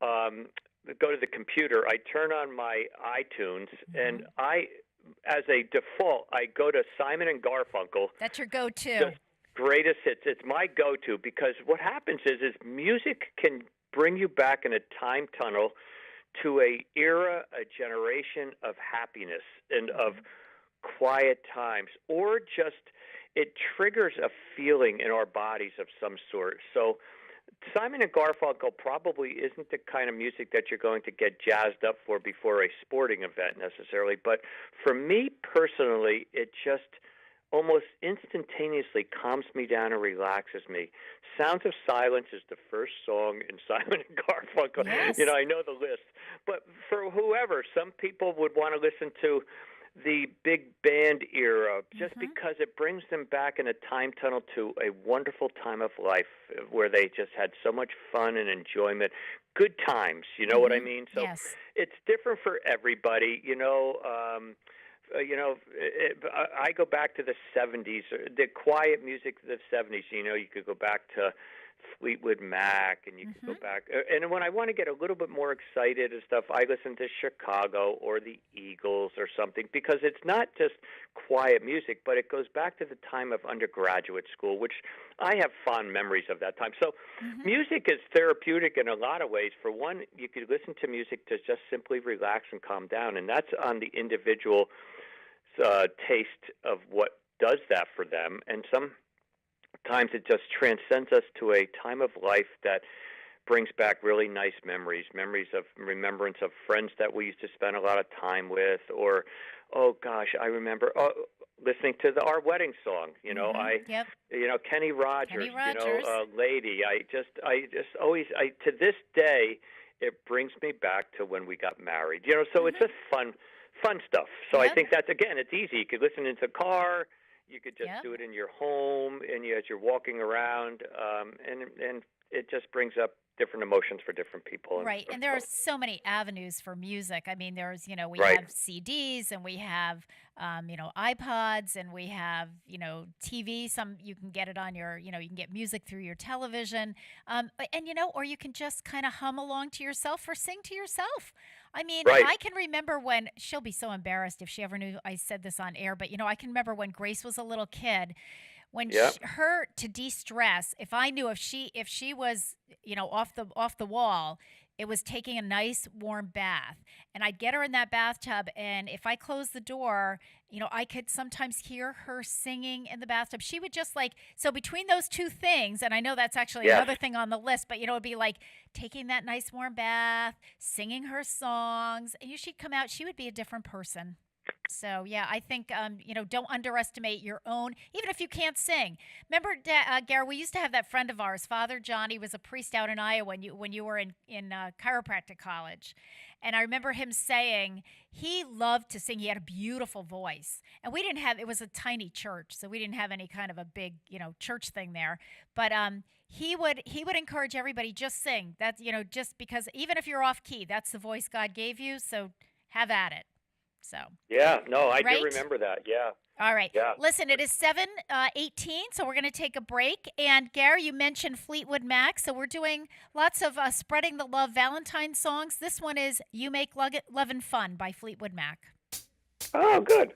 K: go to the computer, I turn on my iTunes, and as a default, I go to Simon and Garfunkel.
B: That's your go-to.
K: The greatest hits. It's my go-to because what happens is music can bring you back in a time tunnel to a era, a generation of happiness and of quiet times, or just it triggers a feeling in our bodies of some sort. So Simon and Garfunkel probably isn't the kind of music that you're going to get jazzed up for before a sporting event necessarily, but for me personally, it just almost instantaneously calms me down and relaxes me. Sounds of Silence is the first song in Simon and Garfunkel.
B: Yes.
K: You know, I know the list. But for whoever, some people would want to listen to the big band era just because it brings them back in a time tunnel to a wonderful time of life where they just had so much fun and enjoyment. Good times, you know what I mean? So it's different for everybody, I go back to the 70s, the quiet music of the 70s. You know, you could go back to Fleetwood Mac, and you could go back. And when I want to get a little bit more excited and stuff, I listen to Chicago or the Eagles or something, because it's not just quiet music, but it goes back to the time of undergraduate school, which I have fond memories of that time. So music is therapeutic in a lot of ways. For one, you could listen to music to just simply relax and calm down, and that's on the individual taste of what does that for them. And sometimes it just transcends us to a time of life that brings back really nice memories of remembrance of friends that we used to spend a lot of time with, or, oh gosh, I remember listening to our wedding song. Kenny Rogers, Lady. I just always, to this day, it brings me back to when we got married. So it's just fun stuff. So I think that's, again, it's easy. You could listen into the car. You could just do it in your home, and as you're walking around, and it just brings up different emotions for different people.
B: Right, and there are so many avenues for music. I mean, there's, we have CDs, and we have, iPods, and we have, TV. Some you can get it on your, you can get music through your television, and or you can just kind of hum along to yourself or sing to yourself. I mean, I can remember when, she'll be so embarrassed if she ever knew I said this on air, but I can remember when Grace was a little kid. When her to de-stress, if she was, off the wall, it was taking a nice warm bath, and I'd get her in that bathtub, and if I closed the door, I could sometimes hear her singing in the bathtub. She would just so between those two things, and I know that's actually another thing on the list, but it'd be like taking that nice warm bath, singing her songs, and she'd come out, she would be a different person. So, I think, don't underestimate your own, even if you can't sing. Remember, Gary, we used to have that friend of ours, Father John. He was a priest out in Iowa when you were in chiropractic college. And I remember him saying he loved to sing. He had a beautiful voice. And it was a tiny church, so we didn't have any kind of a big, church thing there. But he would encourage everybody, just sing. That's, just because even if you're off key, that's the voice God gave you, so have at it. So
K: I do remember that.
B: All right. Listen, it is 7:18, so we're going to take a break. And Gary, you mentioned Fleetwood Mac, so we're doing lots of spreading the love Valentine songs. This one is "You Make Lovin' Fun" by Fleetwood Mac.
K: Oh, good.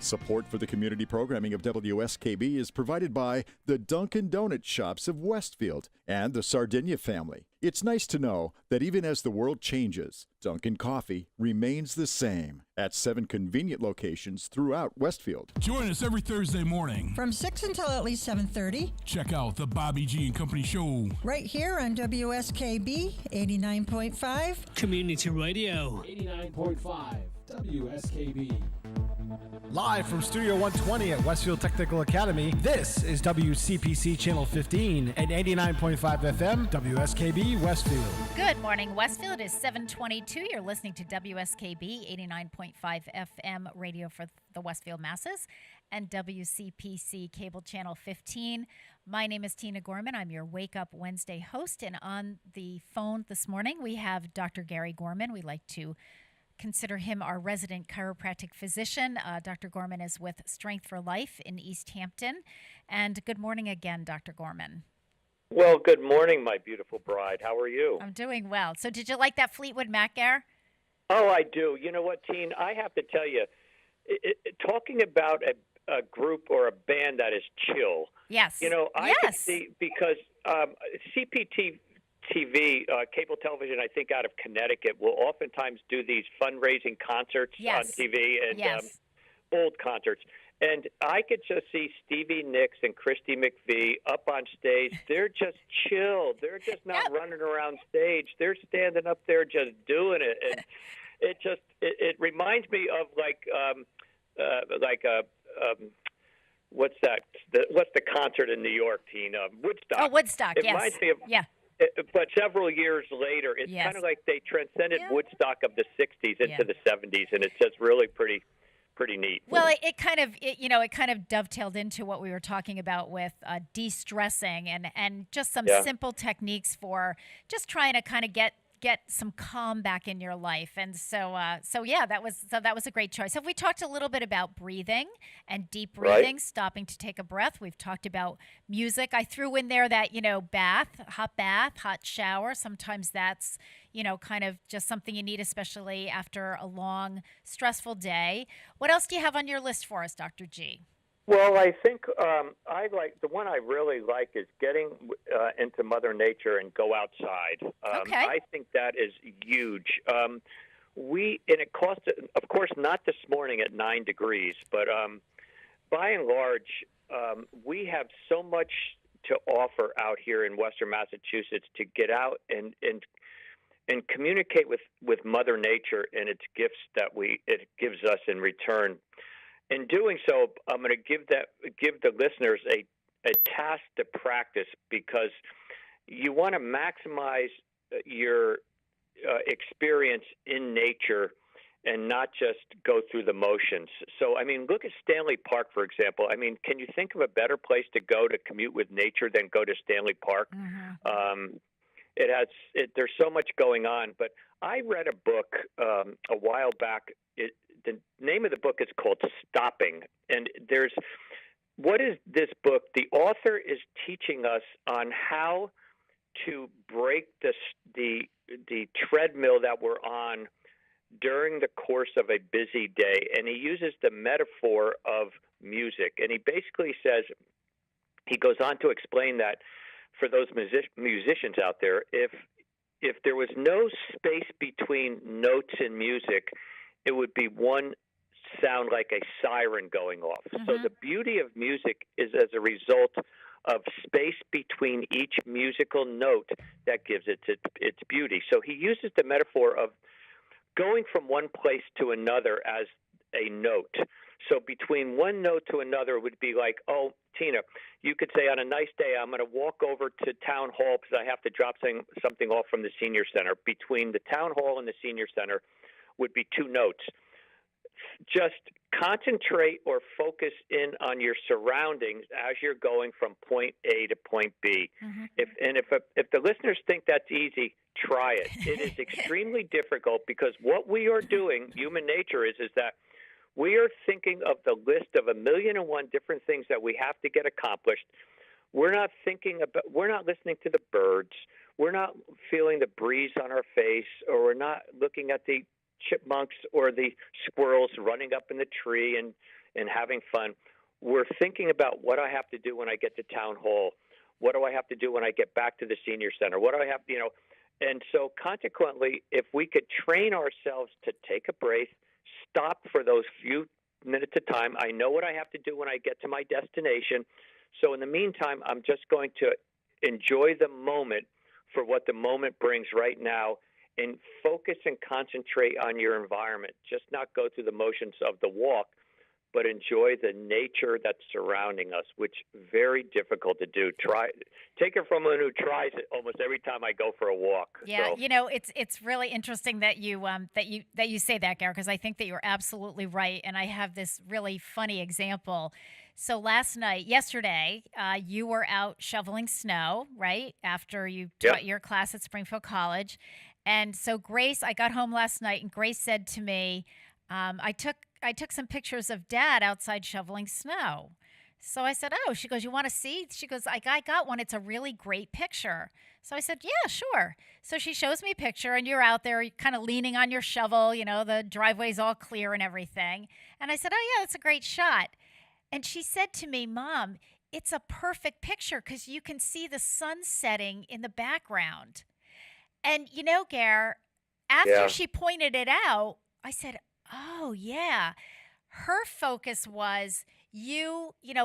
F: Support for the community programming of WSKB is provided by the Dunkin' Donuts shops of Westfield and the Sardinia family. It's nice to know that even as the world changes, Dunkin' Coffee remains the same at 7 convenient locations throughout Westfield.
L: Join us every Thursday morning
M: from 6 until at least 7:30.
L: Check out the Bobby G and Company Show
M: right here on WSKB 89.5
N: Community Radio.
A: 89.5 WSKB.
C: Live from Studio 120 at Westfield Technical Academy, this is WCPC Channel 15 and 89.5 FM, WSKB Westfield.
B: Good morning, Westfield. It is 7:22. You're listening to WSKB 89.5 FM radio for the Westfield masses and WCPC Cable Channel 15. My name is Tina Gorman. I'm your Wake Up Wednesday host, and on the phone this morning we have Dr. Gary Gorman. We like to consider him our resident chiropractic physician. Dr. Gorman is with Strength for Life in East Hampton. And good morning again, Dr. Gorman.
K: Well, good morning, my beautiful bride. How are you?
B: I'm doing well. So did you like that Fleetwood Mac air?
K: Oh, I do. You know what, Teen? I have to tell you, talking about a group or a band that is chill.
B: Yes.
K: You know, I can see, because CPT TV, cable television, I think out of Connecticut, will oftentimes do these fundraising concerts on TV and old concerts. And I could just see Stevie Nicks and Christy McVie up on stage. They're just chill. They're just not running around stage. They're standing up there just doing it. And it reminds me of what's that? What's the concert in New York, Tina? Woodstock.
B: Oh, Woodstock,
K: It reminds me of but several years later, it's kind of like they transcended Woodstock of the 60s into the 70s, and it's just really pretty neat.
B: Well, it kind of dovetailed into what we were talking about with de-stressing and just some simple techniques for just trying to kind of get some calm back in your life. And so that was a great choice. Have we talked a little bit about breathing and deep breathing, stopping to take a breath? We've talked about music. I threw in there that, hot bath, hot shower. Sometimes that's, kind of just something you need, especially after a long, stressful day. What else do you have on your list for us, Dr. G?
K: Well, I think the one I really like is getting into Mother Nature and go outside. I think that is huge. It cost, of course, not this morning at 9 degrees, but by and large, we have so much to offer out here in Western Massachusetts to get out and communicate with Mother Nature and its gifts that it gives us in return. In doing so, I'm going to give the listeners a task to practice, because you want to maximize your experience in nature and not just go through the motions. So, I mean, look at Stanley Park, for example. I mean, can you think of a better place to go to commute with nature than go to Stanley Park? Mm-hmm. There's so much going on. But I read a book a while back. The name of the book is called Stopping. And what is this book? The author is teaching us on how to break the treadmill that we're on during the course of a busy day. And he uses the metaphor of music. And he basically says, he goes on to explain that for those musicians out there, if there was no space between notes in music, it would be one sound like a siren going off. Mm-hmm. So the beauty of music is as a result of space between each musical note that gives it its beauty. So he uses the metaphor of going from one place to another as a note. So between one note to another would be like, oh, Tina, you could say on a nice day, I'm going to walk over to Town Hall because I have to drop something off from the Senior Center. Between the Town Hall and the Senior Center would be 2 notes. Just concentrate or focus in on your surroundings as you're going from point A to point B. Mm-hmm. If the listeners think that's easy, try it. It is extremely difficult, because what we are doing, human nature is that we are thinking of the list of 1,000,001 different things that we have to get accomplished. We're not listening to the birds. We're not feeling the breeze on our face, or we're not looking at the chipmunks or the squirrels running up in the tree and and having fun, we're thinking about what I have to do when I get to town hall. What do I have to do when I get back to the senior center? What do I have, And so consequently, if we could train ourselves to take a breath, stop for those few minutes of time. I know what I have to do when I get to my destination. So in the meantime, I'm just going to enjoy the moment for what the moment brings right now, and focus and concentrate on your environment. Just not go through the motions of the walk, but enjoy the nature that's surrounding us, which is very difficult to do. Take it from someone who tries it almost every time I go for a walk.
B: Yeah,
K: So.
B: it's really interesting that you say that, Gary, because I think that you're absolutely right. And I have this really funny example. So yesterday, you were out shoveling snow, right? After you taught your class at Springfield College. And so I got home last night, and Grace said to me, I took some pictures of Dad outside shoveling snow. So I said, oh, she goes, you want to see? She goes, I got one. It's a really great picture. So I said, yeah, sure. So she shows me a picture, and you're out there kind of leaning on your shovel, the driveway's all clear and everything. And I said, oh, yeah, that's a great shot. And she said to me, Mom, it's a perfect picture because you can see the sun setting in the background. And, Gare, after she pointed it out, I said, oh, yeah. Her focus was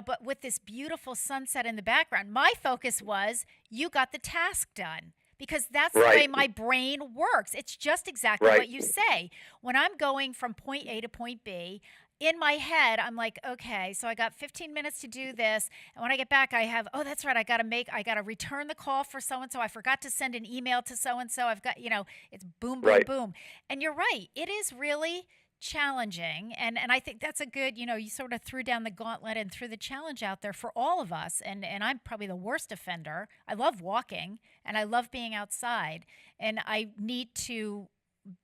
B: but with this beautiful sunset in the background. My focus was you got the task done, because that's the way my brain works. It's just exactly what you say. When I'm going from point A to point B, in my head, I'm like, okay, so I got 15 minutes to do this. And when I get back, I have, oh, that's right. I got to return the call for so-and-so. I forgot to send an email to so-and-so. I've got, it's boom, boom, boom. And you're right. It is really challenging. And I think that's a good, you sort of threw down the gauntlet and threw the challenge out there for all of us. And I'm probably the worst offender. I love walking and I love being outside. And I need to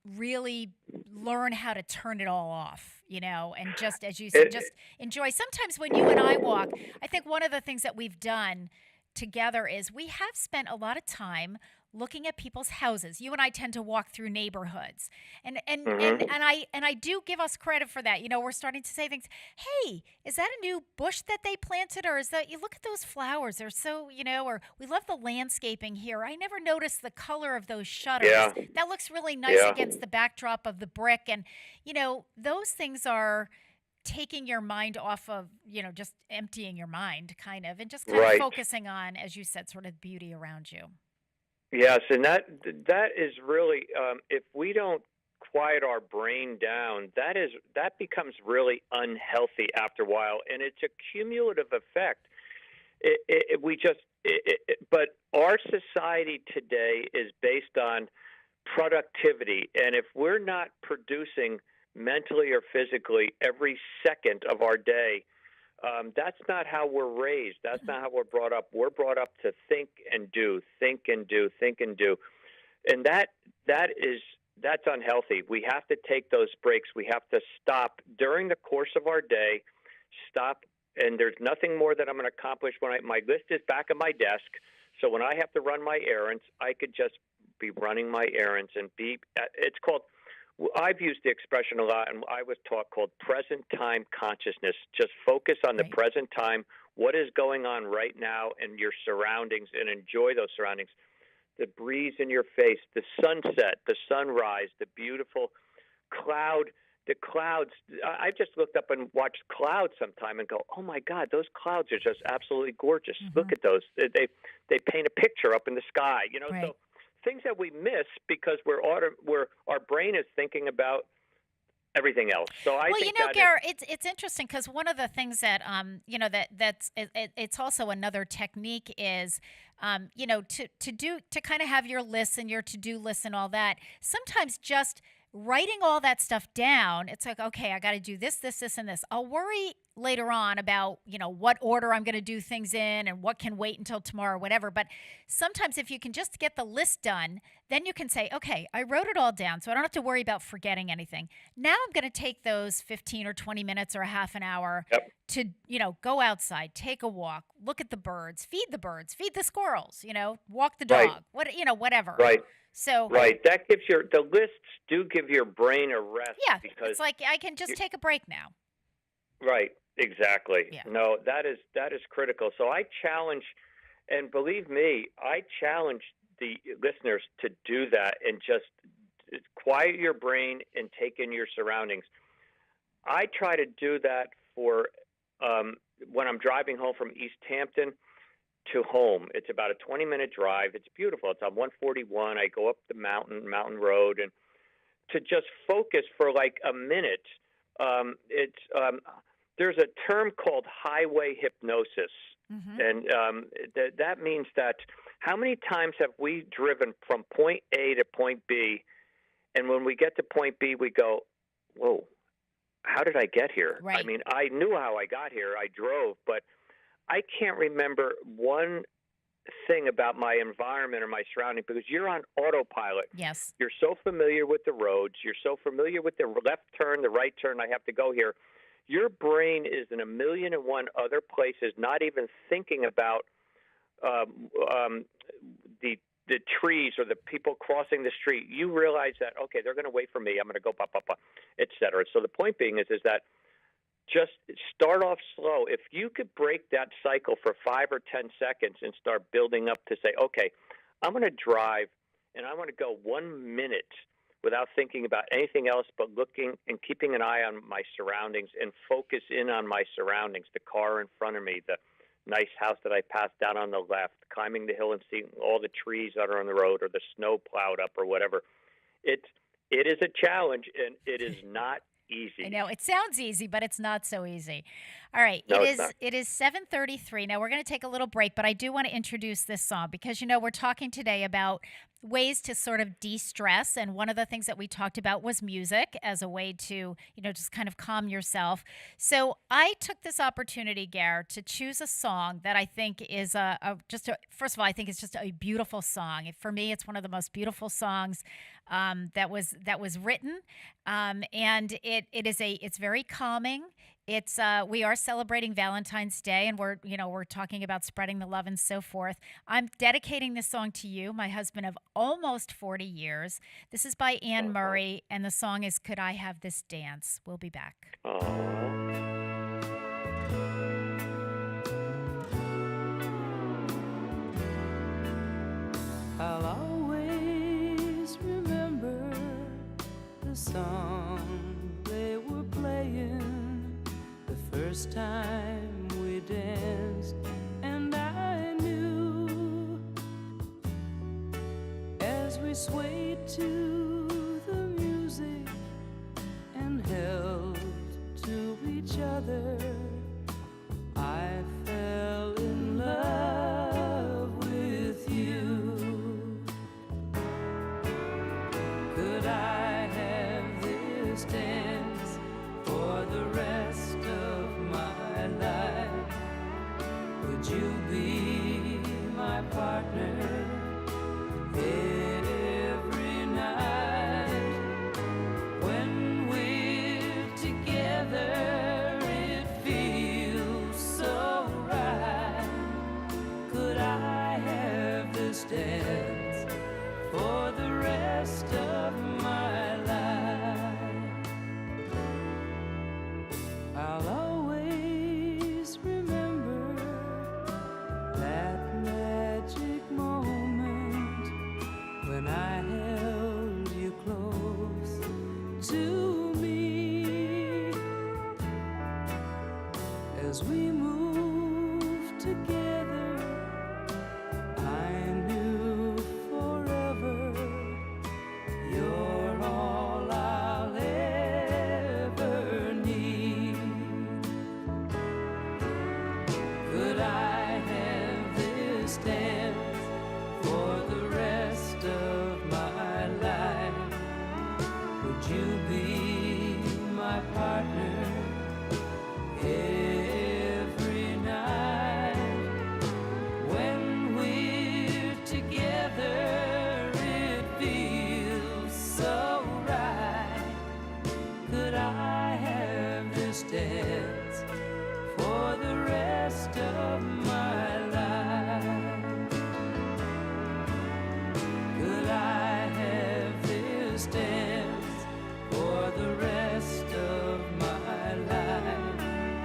B: really learn how to turn it all off, and just, as you said, just enjoy. Sometimes when you and I walk, I think one of the things that we've done together is we have spent a lot of time looking at people's houses. You and I tend to walk through neighborhoods, and I do give us credit for that. We're starting to say things. Hey, is that a new bush that they planted, or is that, you look at those flowers? They're so, or we love the landscaping here. I never noticed the color of those shutters.
K: Yeah.
B: That looks really nice against the backdrop of the brick, and those things are taking your mind off of, just emptying your mind, kind of, and just kind of focusing on, as you said, sort of beauty around you.
K: Yes, and that is really, if we don't quiet our brain down, that becomes really unhealthy after a while, and it's a cumulative effect. But our society today is based on productivity, and if we're not producing mentally or physically every second of our day, that's not how we're raised. That's not how we're brought up. We're brought up to think and do, think and do, think and do. And that's unhealthy. We have to take those breaks. We have to stop during the course of our day, stop. And there's nothing more that I'm going to accomplish when my list is back at my desk. So when I have to run my errands, I could just be running my errands and it's called, I've used the expression a lot, and I was taught, called present time consciousness. Just focus on the present time, what is going on right now in your surroundings, and enjoy those surroundings. The breeze in your face, the sunset, the sunrise, the beautiful the clouds. I just looked up and watched clouds sometime and go, oh my God, those clouds are just absolutely gorgeous. Mm-hmm. Look at those. They paint a picture up in the sky, so things that we miss because our brain is thinking about everything else. So I think
B: Gare, it's interesting because one of the things that it's also another technique is to kind of have your lists and your to-do lists and all that. Sometimes just writing all that stuff down, it's like, okay, I got to do this, this, this, and this. I'll worry later on about, what order I'm going to do things in and what can wait until tomorrow or whatever. But sometimes if you can just get the list done, then you can say, okay, I wrote it all down, so I don't have to worry about forgetting anything. Now I'm going to take those 15 or 20 minutes or a half an hour to, go outside, take a walk, look at the birds, feed the squirrels, walk the dog, whatever.
K: Right.
B: So
K: that gives the lists do give your brain a rest.
B: Yeah,
K: because
B: it's like I can just take a break now.
K: Right, exactly.
B: Yeah.
K: No, that is critical. So I challenge, and believe me, I challenge the listeners to do that and just quiet your brain and take in your surroundings. I try to do that for when I'm driving home from East Hampton to home. It's about a 20-minute drive. It's beautiful. It's on 141. I go up the mountain road, and to just focus for like a minute. There's a term called highway hypnosis, and that means that how many times have we driven from point A to point B, and when we get to point B, we go, whoa, how did I get here?
B: Right.
K: I mean, I knew how I got here. I drove, but I can't remember one thing about my environment or my surrounding because you're on autopilot.
B: Yes.
K: You're so familiar with the roads. You're so familiar with the left turn, the right turn. I have to go here. Your brain is in 1,000,001 other places, not even thinking about the trees or the people crossing the street. You realize that, okay, they're going to wait for me. I'm going to go, et cetera. So the point being is that just start off slow. If you could break that cycle for 5 or 10 seconds and start building up to say, okay, I'm going to drive and I want to go 1 minute without thinking about anything else but looking and keeping an eye on my surroundings and focus in on my surroundings, the car in front of me, the nice house that I passed down on the left, climbing the hill and seeing all the trees that are on the road or the snow plowed up or whatever. It is a challenge, and it is not easy.
B: I know it sounds easy, but it's not so easy. All right,
K: No,
B: it is 7:33. Now we're going to take a little break, but I do want to introduce this song because we're talking today about ways to sort of de-stress, and one of the things that we talked about was music as a way to just kind of calm yourself. So I took this opportunity, Gare, to choose a song that I think is first of all, I think it's just a beautiful song. For me, it's one of the most beautiful songs that was written, and it's very calming. We are celebrating Valentine's Day, and we're talking about spreading the love and so forth. I'm dedicating this song to you, my husband of almost 40 years. This is by Anne Murray, and the song is "Could I Have This Dance?" We'll be back.
N: I'll always remember the song they were playing the first time we danced, and I knew as we swayed to the music and held to each other, I fell in love with you. Could I have this dance for the rest of my life? Would you be my partner every night? When we're together, it feels so right. Could I have this dance for the rest of my life? I'll always remember that magic moment when I held you close to me as we moved together. I knew forever you're all I'll ever need. Could I have this dance for the rest of my life? Would you be my partner every night? When we're together, it feels so right. Could I have this dance for the rest of my life? Could I have this dance for the rest of my life?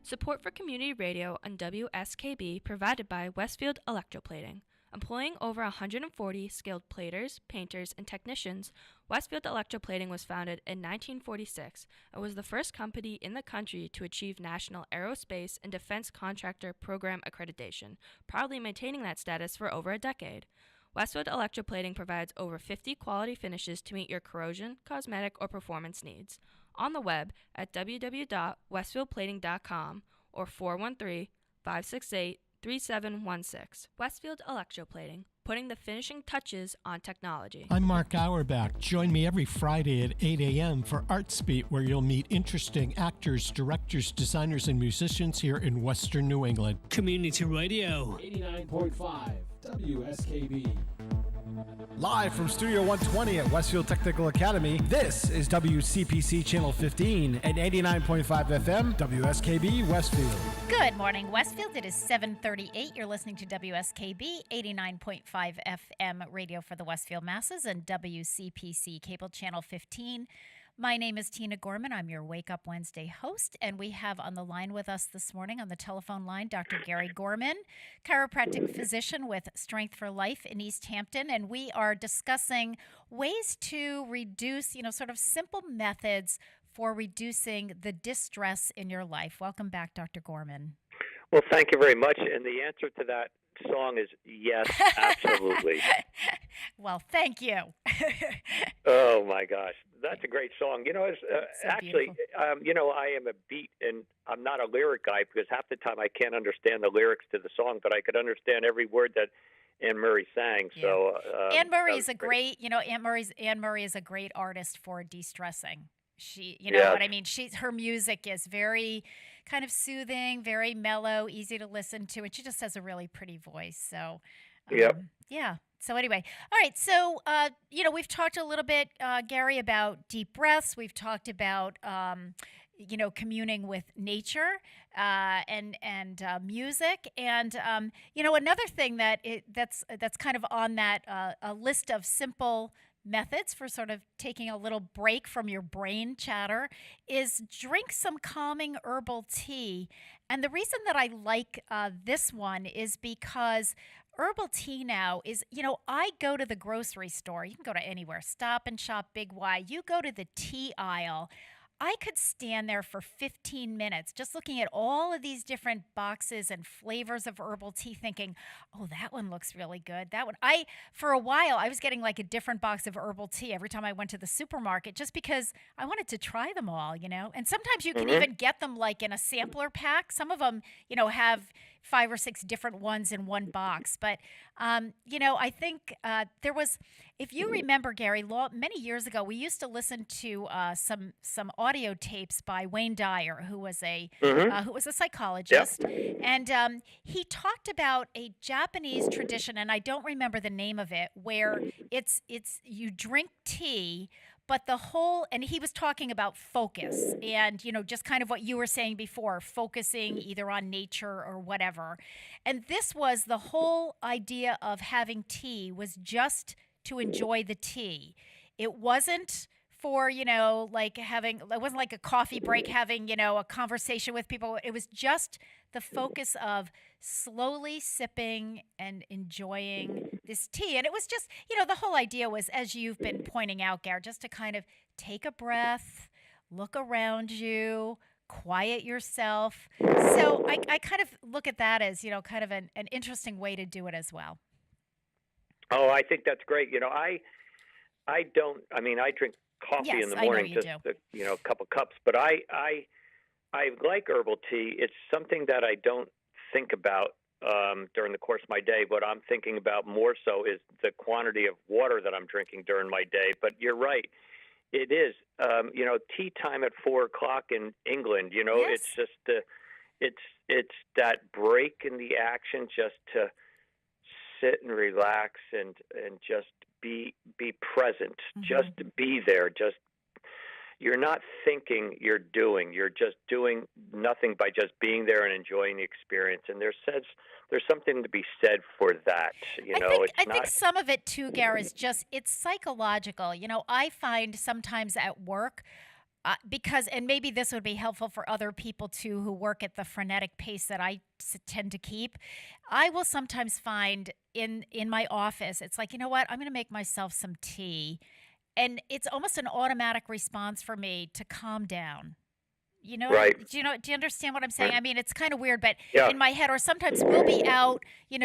D: Support for community radio on WSKB provided by Westfield Electroplating. Employing over 140 skilled platers, painters, and technicians, Westfield Electroplating was founded in 1946 and was the first company in the country to achieve National Aerospace and Defense Contractor Program accreditation, proudly maintaining that status for over a decade. Westfield Electroplating provides over 50 quality finishes to meet your corrosion, cosmetic, or performance needs. On the web at www.westfieldplating.com or 413-568-3716. Westfield Electroplating, putting the finishing touches on technology.
E: I'm Mark Auerbach. Join me every Friday at 8 a.m. for Arts Beat, where you'll meet interesting actors, directors, designers, and musicians here in Western New England.
O: Community Radio.
A: 89.5 WSKB. Live from Studio 120 at Westfield Technical Academy, this is WCPC Channel 15 and 89.5 FM, WSKB Westfield.
B: Good morning, Westfield. It is 7:38. You're listening to WSKB 89.5 FM radio for the Westfield masses and WCPC Cable Channel 15. My name is Tina Gorman. I'm your Wake Up Wednesday host, and we have on the line with us this morning on the telephone line Dr. Gary Gorman, chiropractic physician with Strength for Life in East Hampton, and we are discussing ways to reduce, sort of simple methods for reducing the distress in your life. Welcome back, Dr. Gorman.
K: Well, thank you very much, and the answer to that song is yes, absolutely.
B: Well, thank you.
K: Oh my gosh, that's a great song. It's,
B: So
K: actually, I am a beat, and I'm not a lyric guy because half the time I can't understand the lyrics to the song, but I could understand every word that Anne Murray sang.
B: Yeah.
K: So
B: Anne Murray is a great, Anne Murray is a great artist for de-stressing. She,
K: Yeah.
B: what I mean? Her music is very kind of soothing, very mellow, easy to listen to, and she just has a really pretty voice. So,
K: Yep.
B: yeah. So anyway, all right. So, we've talked a little bit, Gary, about deep breaths. We've talked about, communing with nature and music. And, another thing that's kind of on that a list of simple methods for sort of taking a little break from your brain chatter is drink some calming herbal tea. And the reason that I like this one is because herbal tea now is, I go to the grocery store. You can go to anywhere, Stop and Shop, Big Y. You go to the tea aisle. I could stand there for 15 minutes just looking at all of these different boxes and flavors of herbal tea thinking, oh, that one looks really good. That one. For a while, I was getting like a different box of herbal tea every time I went to the supermarket just because I wanted to try them all, And sometimes you can even get them like in a sampler pack. Some of them, have 5 or 6 different ones in one box. But, I think there was, if you remember, Gary, many years ago, we used to listen to some audio tapes by Wayne Dyer, who was a psychologist, and he talked about a Japanese tradition, and I don't remember the name of it, where it's you drink tea. But and he was talking about focus and, just kind of what you were saying before, focusing either on nature or whatever. And this was the whole idea of having tea was just to enjoy the tea. It wasn't for, it wasn't like a coffee break, having, a conversation with people. It was just the focus of slowly sipping and enjoying this tea. And it was just, the whole idea was, as you've been pointing out, Garrett, just to kind of take a breath, look around you, quiet yourself. So I kind of look at that as, kind of an interesting way to do it as well.
K: Oh, I think that's great. I drink coffee in the morning, just a couple cups, but I like herbal tea. It's something that I don't think about during the course of my day. What I'm thinking about more so is the quantity of water that I'm drinking during my day. But you're right. It is, tea time at 4:00 in England,
B: Yes.
K: It's just, it's that break in the action just to sit and relax and just be present, just be there. You're not thinking, you're doing. You're just doing nothing by just being there and enjoying the experience. And there's something to be said for that.
B: I think some of it too, Gare, is just it's psychological. I find sometimes at work because, and maybe this would be helpful for other people too who work at the frenetic pace that I tend to keep. I will sometimes find in my office, it's like, you know what, I'm going to make myself some tea, and it's almost an automatic response for me to calm down. You know,
K: Right.
B: do you understand what I'm saying? I mean, it's kind of weird, but
K: Yeah.
B: in my head, or sometimes we'll be out,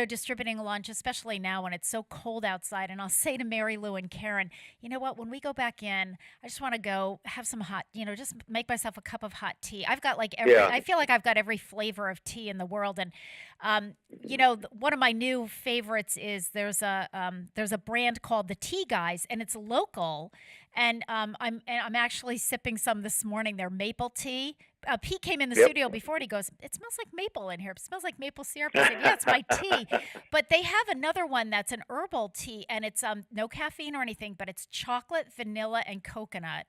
B: distributing lunch, especially now when it's so cold outside. And I'll say to Mary Lou and Karen, you know what, when we go back in, I just want to go have some hot, just make myself a cup of hot tea. I've got like I feel like I've got every flavor of tea in the world. And, one of my new favorites is there's a brand called the Tea Guys, and it's local. And I'm actually sipping some this morning. They're maple tea. Pete came in the studio before, and he goes, "It smells like maple in here. It smells like maple syrup." I said, "Yeah, it's my tea." But they have another one that's an herbal tea, and it's no caffeine or anything, but it's chocolate, vanilla, and coconut.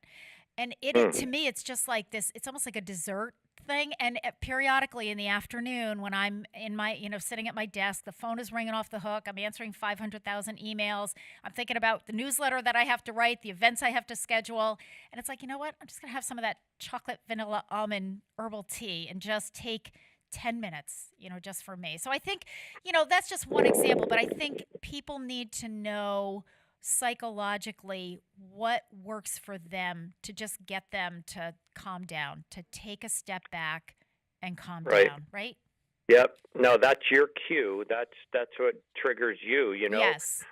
B: And to me, it's just like this. It's almost like a dessert thing. And periodically in the afternoon, when I'm in my, sitting at my desk, the phone is ringing off the hook. I'm answering 500,000 emails. I'm thinking about the newsletter that I have to write, the events I have to schedule. And it's like, you know what? I'm just going to have some of that chocolate, vanilla, almond herbal tea and just take 10 minutes, just for me. So I think, that's just one example, but I think people need to know psychologically what works for them to just get them to calm down, to take a step back and calm down, right?
K: Yep. No, that's your cue. That's what triggers you,
B: Yes.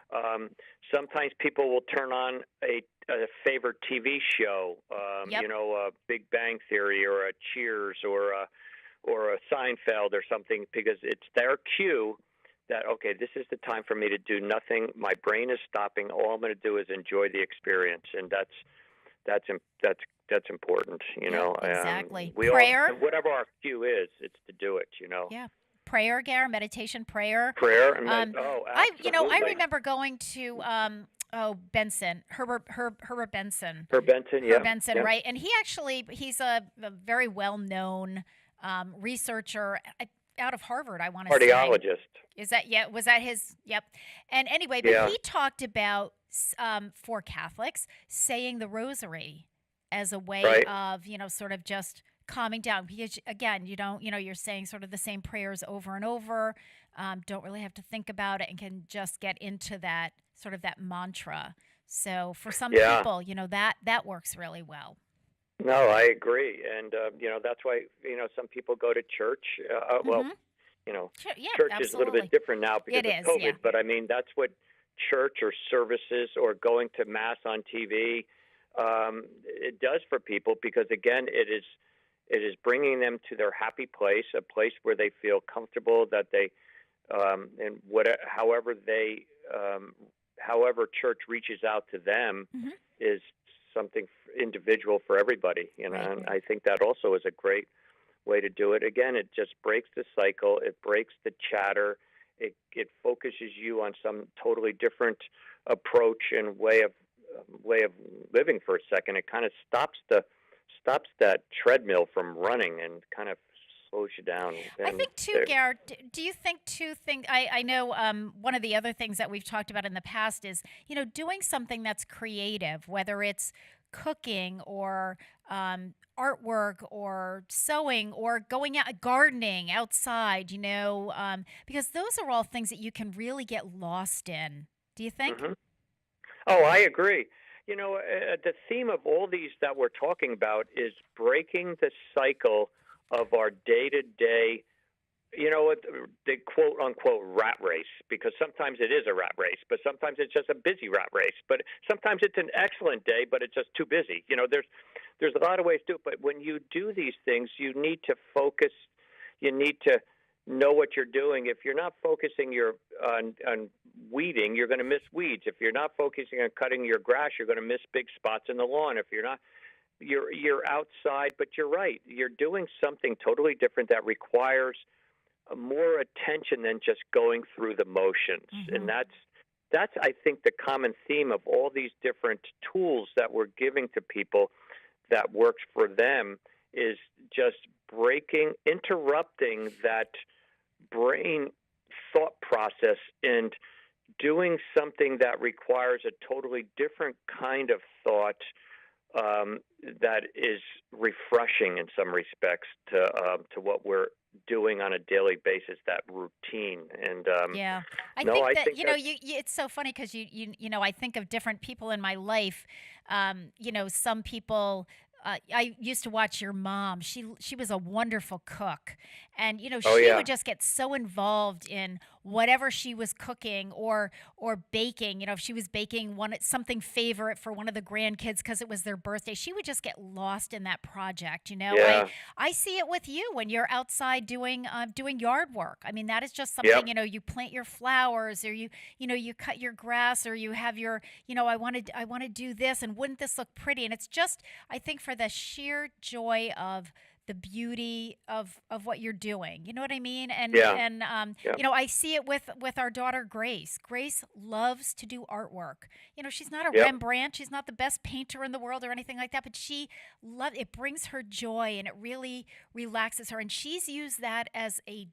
K: Sometimes people will turn on a favorite TV show, a Big Bang Theory or a Cheers or a Seinfeld or something, because it's their cue that, okay, this is the time for me to do nothing. My brain is stopping. All I'm going to do is enjoy the experience, and that's important.
B: Exactly.
K: Prayer, whatever our cue is, it's to do it.
B: Yeah. Prayer, Gare, meditation, prayer.
K: Prayer. And
B: I remember going to Benson, Herbert Benson.
K: Herb Benson, yeah.
B: Herb Benson,
K: yeah.
B: right? And he's a very well-known researcher out of Harvard, I want to say.
K: Cardiologist.
B: Is that, was that his? Yep. And anyway, but he talked about, for Catholics, saying the rosary as a way of, sort of just calming down. Because, again, you don't, you're saying sort of the same prayers over and over, don't really have to think about it, and can just get into that sort of that mantra. So for some people, that works really well.
K: No, I agree, and that's why some people go to church. Church
B: absolutely.
K: is a little bit different now because of COVID.
B: Yeah.
K: But I mean, that's what church or services or going to mass on TV it does for people, because again, it is bringing them to their happy place, a place where they feel comfortable, that they and however church reaches out to them is something individual for everybody, and I think that also is a great way to do it. Again, it just breaks the cycle, it breaks the chatter, it focuses you on some totally different approach and way of living for a second. It kind of stops that treadmill from running and kind of slows you down.
B: I think too, Gare, do you think I know one of the other things that we've talked about in the past is, doing something that's creative, whether it's cooking or artwork or sewing or going out gardening outside, because those are all things that you can really get lost in. Do you think?
K: Mm-hmm. Oh, I agree. The theme of all these that we're talking about is breaking the cycle of our day-to-day, the quote-unquote rat race, because sometimes it is a rat race, but sometimes it's just a busy rat race. But sometimes it's an excellent day, but it's just too busy. There's a lot of ways to do it, but when you do these things, you need to focus. You need to know what you're doing. If you're not focusing on weeding, you're going to miss weeds. If you're not focusing on cutting your grass, you're going to miss big spots in the lawn. If you're not, you're outside, but you're right. You're doing something totally different that requires more attention than just going through the motions. And that's I think the common theme of all these different tools that we're giving to people that works for them, is just interrupting that brain thought process and doing something that requires a totally different kind of thought, that is refreshing in some respects to what we're doing on a daily basis, that routine. And
B: Yeah, I
K: no,
B: think
K: I
B: that
K: think that
B: it's so funny because I think of different people in my life. Some people. I used to watch your mom. She was a wonderful cook, and
K: oh
B: she
K: yeah,
B: would just get so involved in whatever she was cooking or baking. If she was baking something favorite for one of the grandkids because it was their birthday, she would just get lost in that project.
K: yeah,
B: I see it with you when you're outside doing yard work. I mean, that is just
K: yep,
B: something, you plant your flowers or you cut your grass or you have your, I want to do this and wouldn't this look pretty? And it's just, I think, for the sheer joy of the beauty of what you're doing. You know what I mean? And
K: yeah,
B: and
K: yeah,
B: I see it with our daughter Grace. Grace loves to do artwork. She's not a
K: yep.
B: Rembrandt, she's not the best painter in the world or anything like that, but it brings her joy and it really relaxes her, and she's used that as a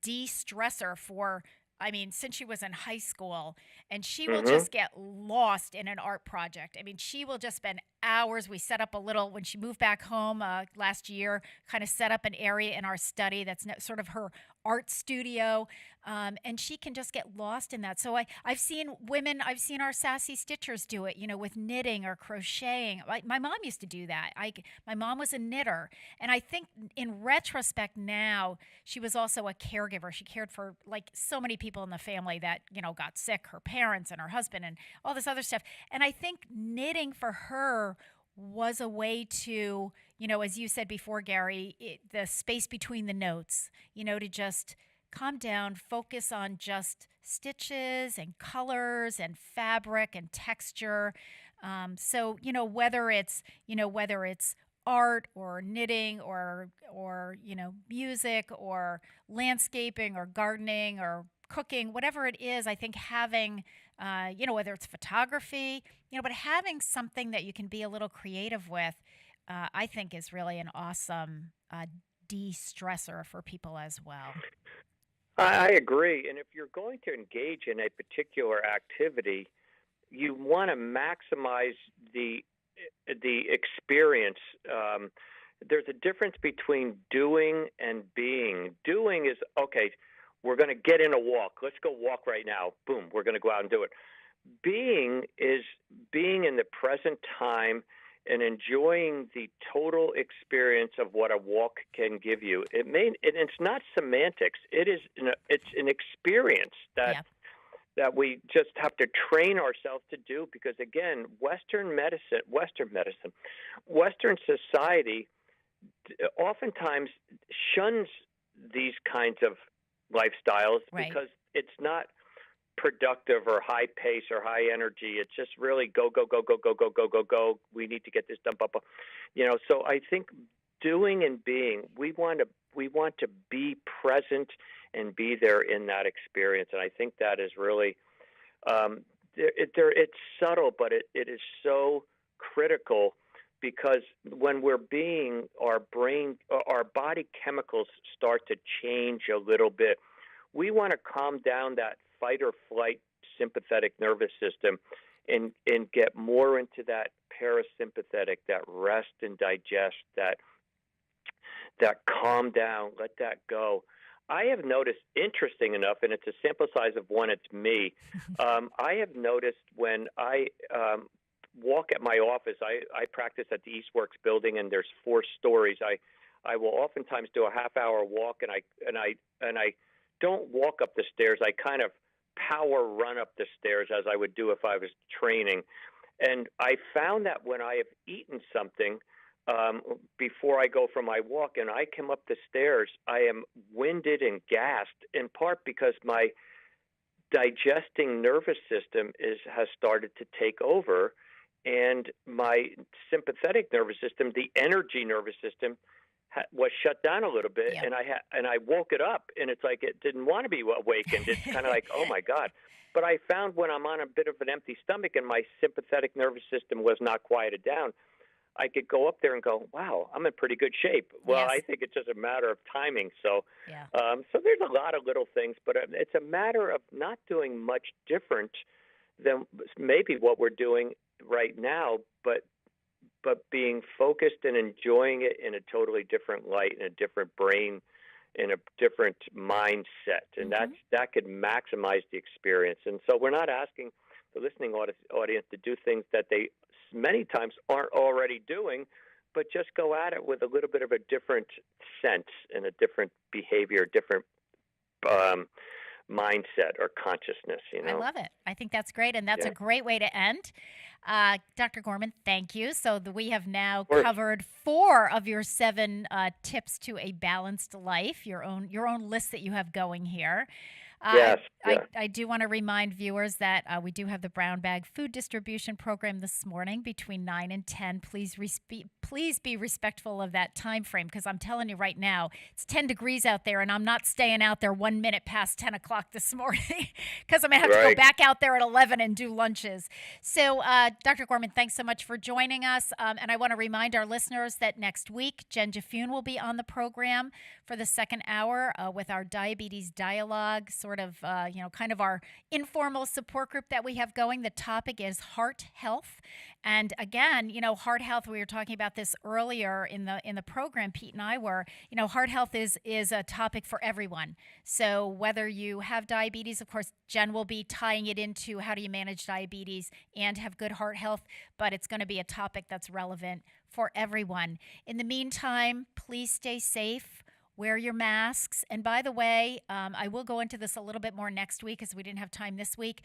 B: de-stressor for, I mean, since she was in high school, and she will
K: Mhm.
B: just get lost in an art project. I mean, she will just spend hours. We set up when she moved back home last year, kind of set up an area in our study that's sort of her art studio. And she can just get lost in that. So I've seen our sassy stitchers do it, with knitting or crocheting. My mom used to do that. My mom was a knitter. And I think in retrospect now, she was also a caregiver. She cared for like so many people in the family that, got sick, her parents and her husband and all this other stuff. And I think knitting for her was a way to, as you said before, Gary, the space between the notes, to just calm down, focus on just stitches and colors and fabric and texture. So, whether it's art or knitting or music or landscaping or gardening or cooking, whatever it is, I think having, whether it's photography, but having something that you can be a little creative with, I think is really an awesome de-stressor for people as well.
K: I agree. And if you're going to engage in a particular activity, you want to maximize the experience. There's a difference between doing and being. Doing is, okay, we're going to get in a walk. Let's go walk right now. Boom, we're going to go out and do it. Being is being in the present time and enjoying the total experience of what a walk can give you. It's not semantics. It's an experience that we just have to train ourselves to do, because again, Western society oftentimes shuns these kinds of lifestyles because it's not productive or high pace or high energy. It's just really go. We need to get this done. So I think doing and being, we want to be present and be there in that experience. And I think that is really, it's subtle, but it is so critical, because when we're being, our body chemicals start to change a little bit. We want to calm down that fight or flight sympathetic nervous system and get more into that parasympathetic, that rest and digest, that calm down, let that go. I have noticed, interesting enough, and it's a sample size of one, it's me. I have noticed when I walk at my office, I practice at the Eastworks building, and there's 4 stories. I will oftentimes do a half-hour walk, and I don't walk up the stairs. I kind of power run up the stairs as I would do if I was training. And I found that when I have eaten something before I go for my walk and I come up the stairs, I am winded and gassed, in part because my digesting nervous system has started to take over, and my sympathetic nervous system, the energy nervous system, was shut down a little bit, and I woke it up, and it's like it didn't want to be awakened. It's kind of like, oh my God. But I found when I'm on a bit of an empty stomach and my sympathetic nervous system was not quieted down, I could go up there and go, wow, I'm in pretty good shape. Well, I think it's just a matter of timing. So, so there's a lot of little things, but it's a matter of not doing much different than maybe what we're doing right now, but being focused and enjoying it in a totally different light, in a different brain, in a different mindset, and that could maximize the experience. And so we're not asking the listening audience to do things that they many times aren't already doing, but just go at it with a little bit of a different sense and a different behavior, different mindset or consciousness.
B: I love it. I think that's great, and that's a great way to end. Dr. Gorman, thank you. So we have now covered 4 of your 7 tips to a balanced life, your own list that you have going here.
K: Yes.
B: I do want to remind viewers that we do have the brown bag food distribution program this morning between 9 and 10. Please be respectful of that time frame, because I'm telling you right now, it's 10 degrees out there, and I'm not staying out there 1 minute past 10 o'clock this morning because I'm going to have to go back out there at 11 and do lunches. So, Dr. Gorman, thanks so much for joining us. And I want to remind our listeners that next week, Jen Jaffoon will be on the program for the second hour with our diabetes dialogue, sort of, kind of our informal support group that we have going. The topic is heart health. And again, heart health, we were talking about this earlier in the program, Pete and I were, heart health is a topic for everyone. So whether you have diabetes, of course, Jen will be tying it into how do you manage diabetes and have good heart health, but it's going to be a topic that's relevant for everyone. In the meantime, please stay safe. Wear your masks. And by the way, I will go into this a little bit more next week because we didn't have time this week.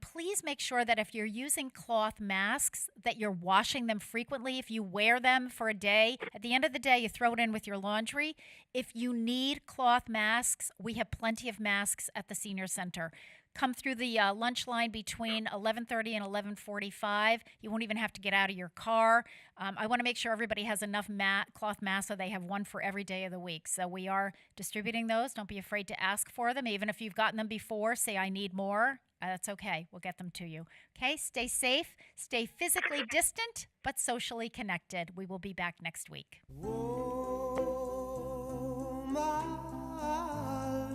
B: Please make sure that if you're using cloth masks, that you're washing them frequently. If you wear them for a day, at the end of the day, you throw it in with your laundry. If you need cloth masks, we have plenty of masks at the Senior Center. Come through the lunch line between 11:30 and 11:45. You won't even have to get out of your car. I want to make sure everybody has enough cloth masks so they have one for every day of the week. So we are distributing those. Don't be afraid to ask for them. Even if you've gotten them before, say, I need more. That's okay. We'll get them to you. Okay? Stay safe. Stay physically distant, but socially connected. We will be back next week.
N: Oh, my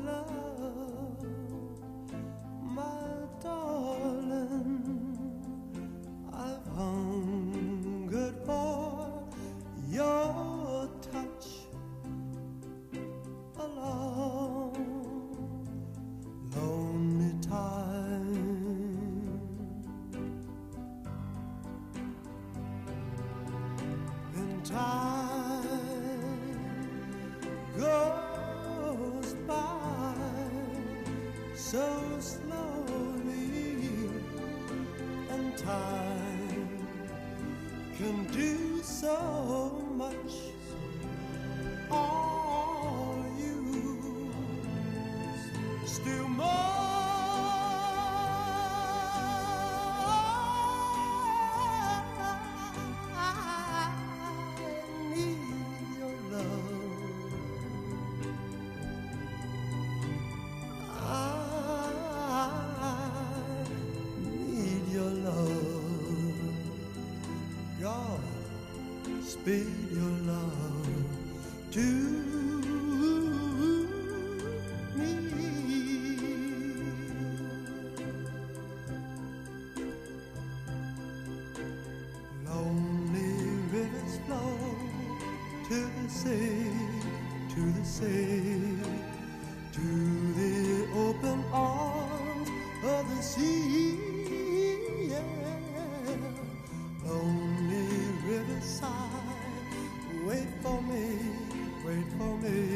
N: love, my darling, I've hungered for your touch a long, lonely time. And time goes by so slowly, and time can do so much. All you still more. I need your love. I need your love. God, speed your love to me. Lonely rivers flow to the sea, to the sea, to the open arms of the sea. Yeah. Lonely riverside, wait for me, wait for me.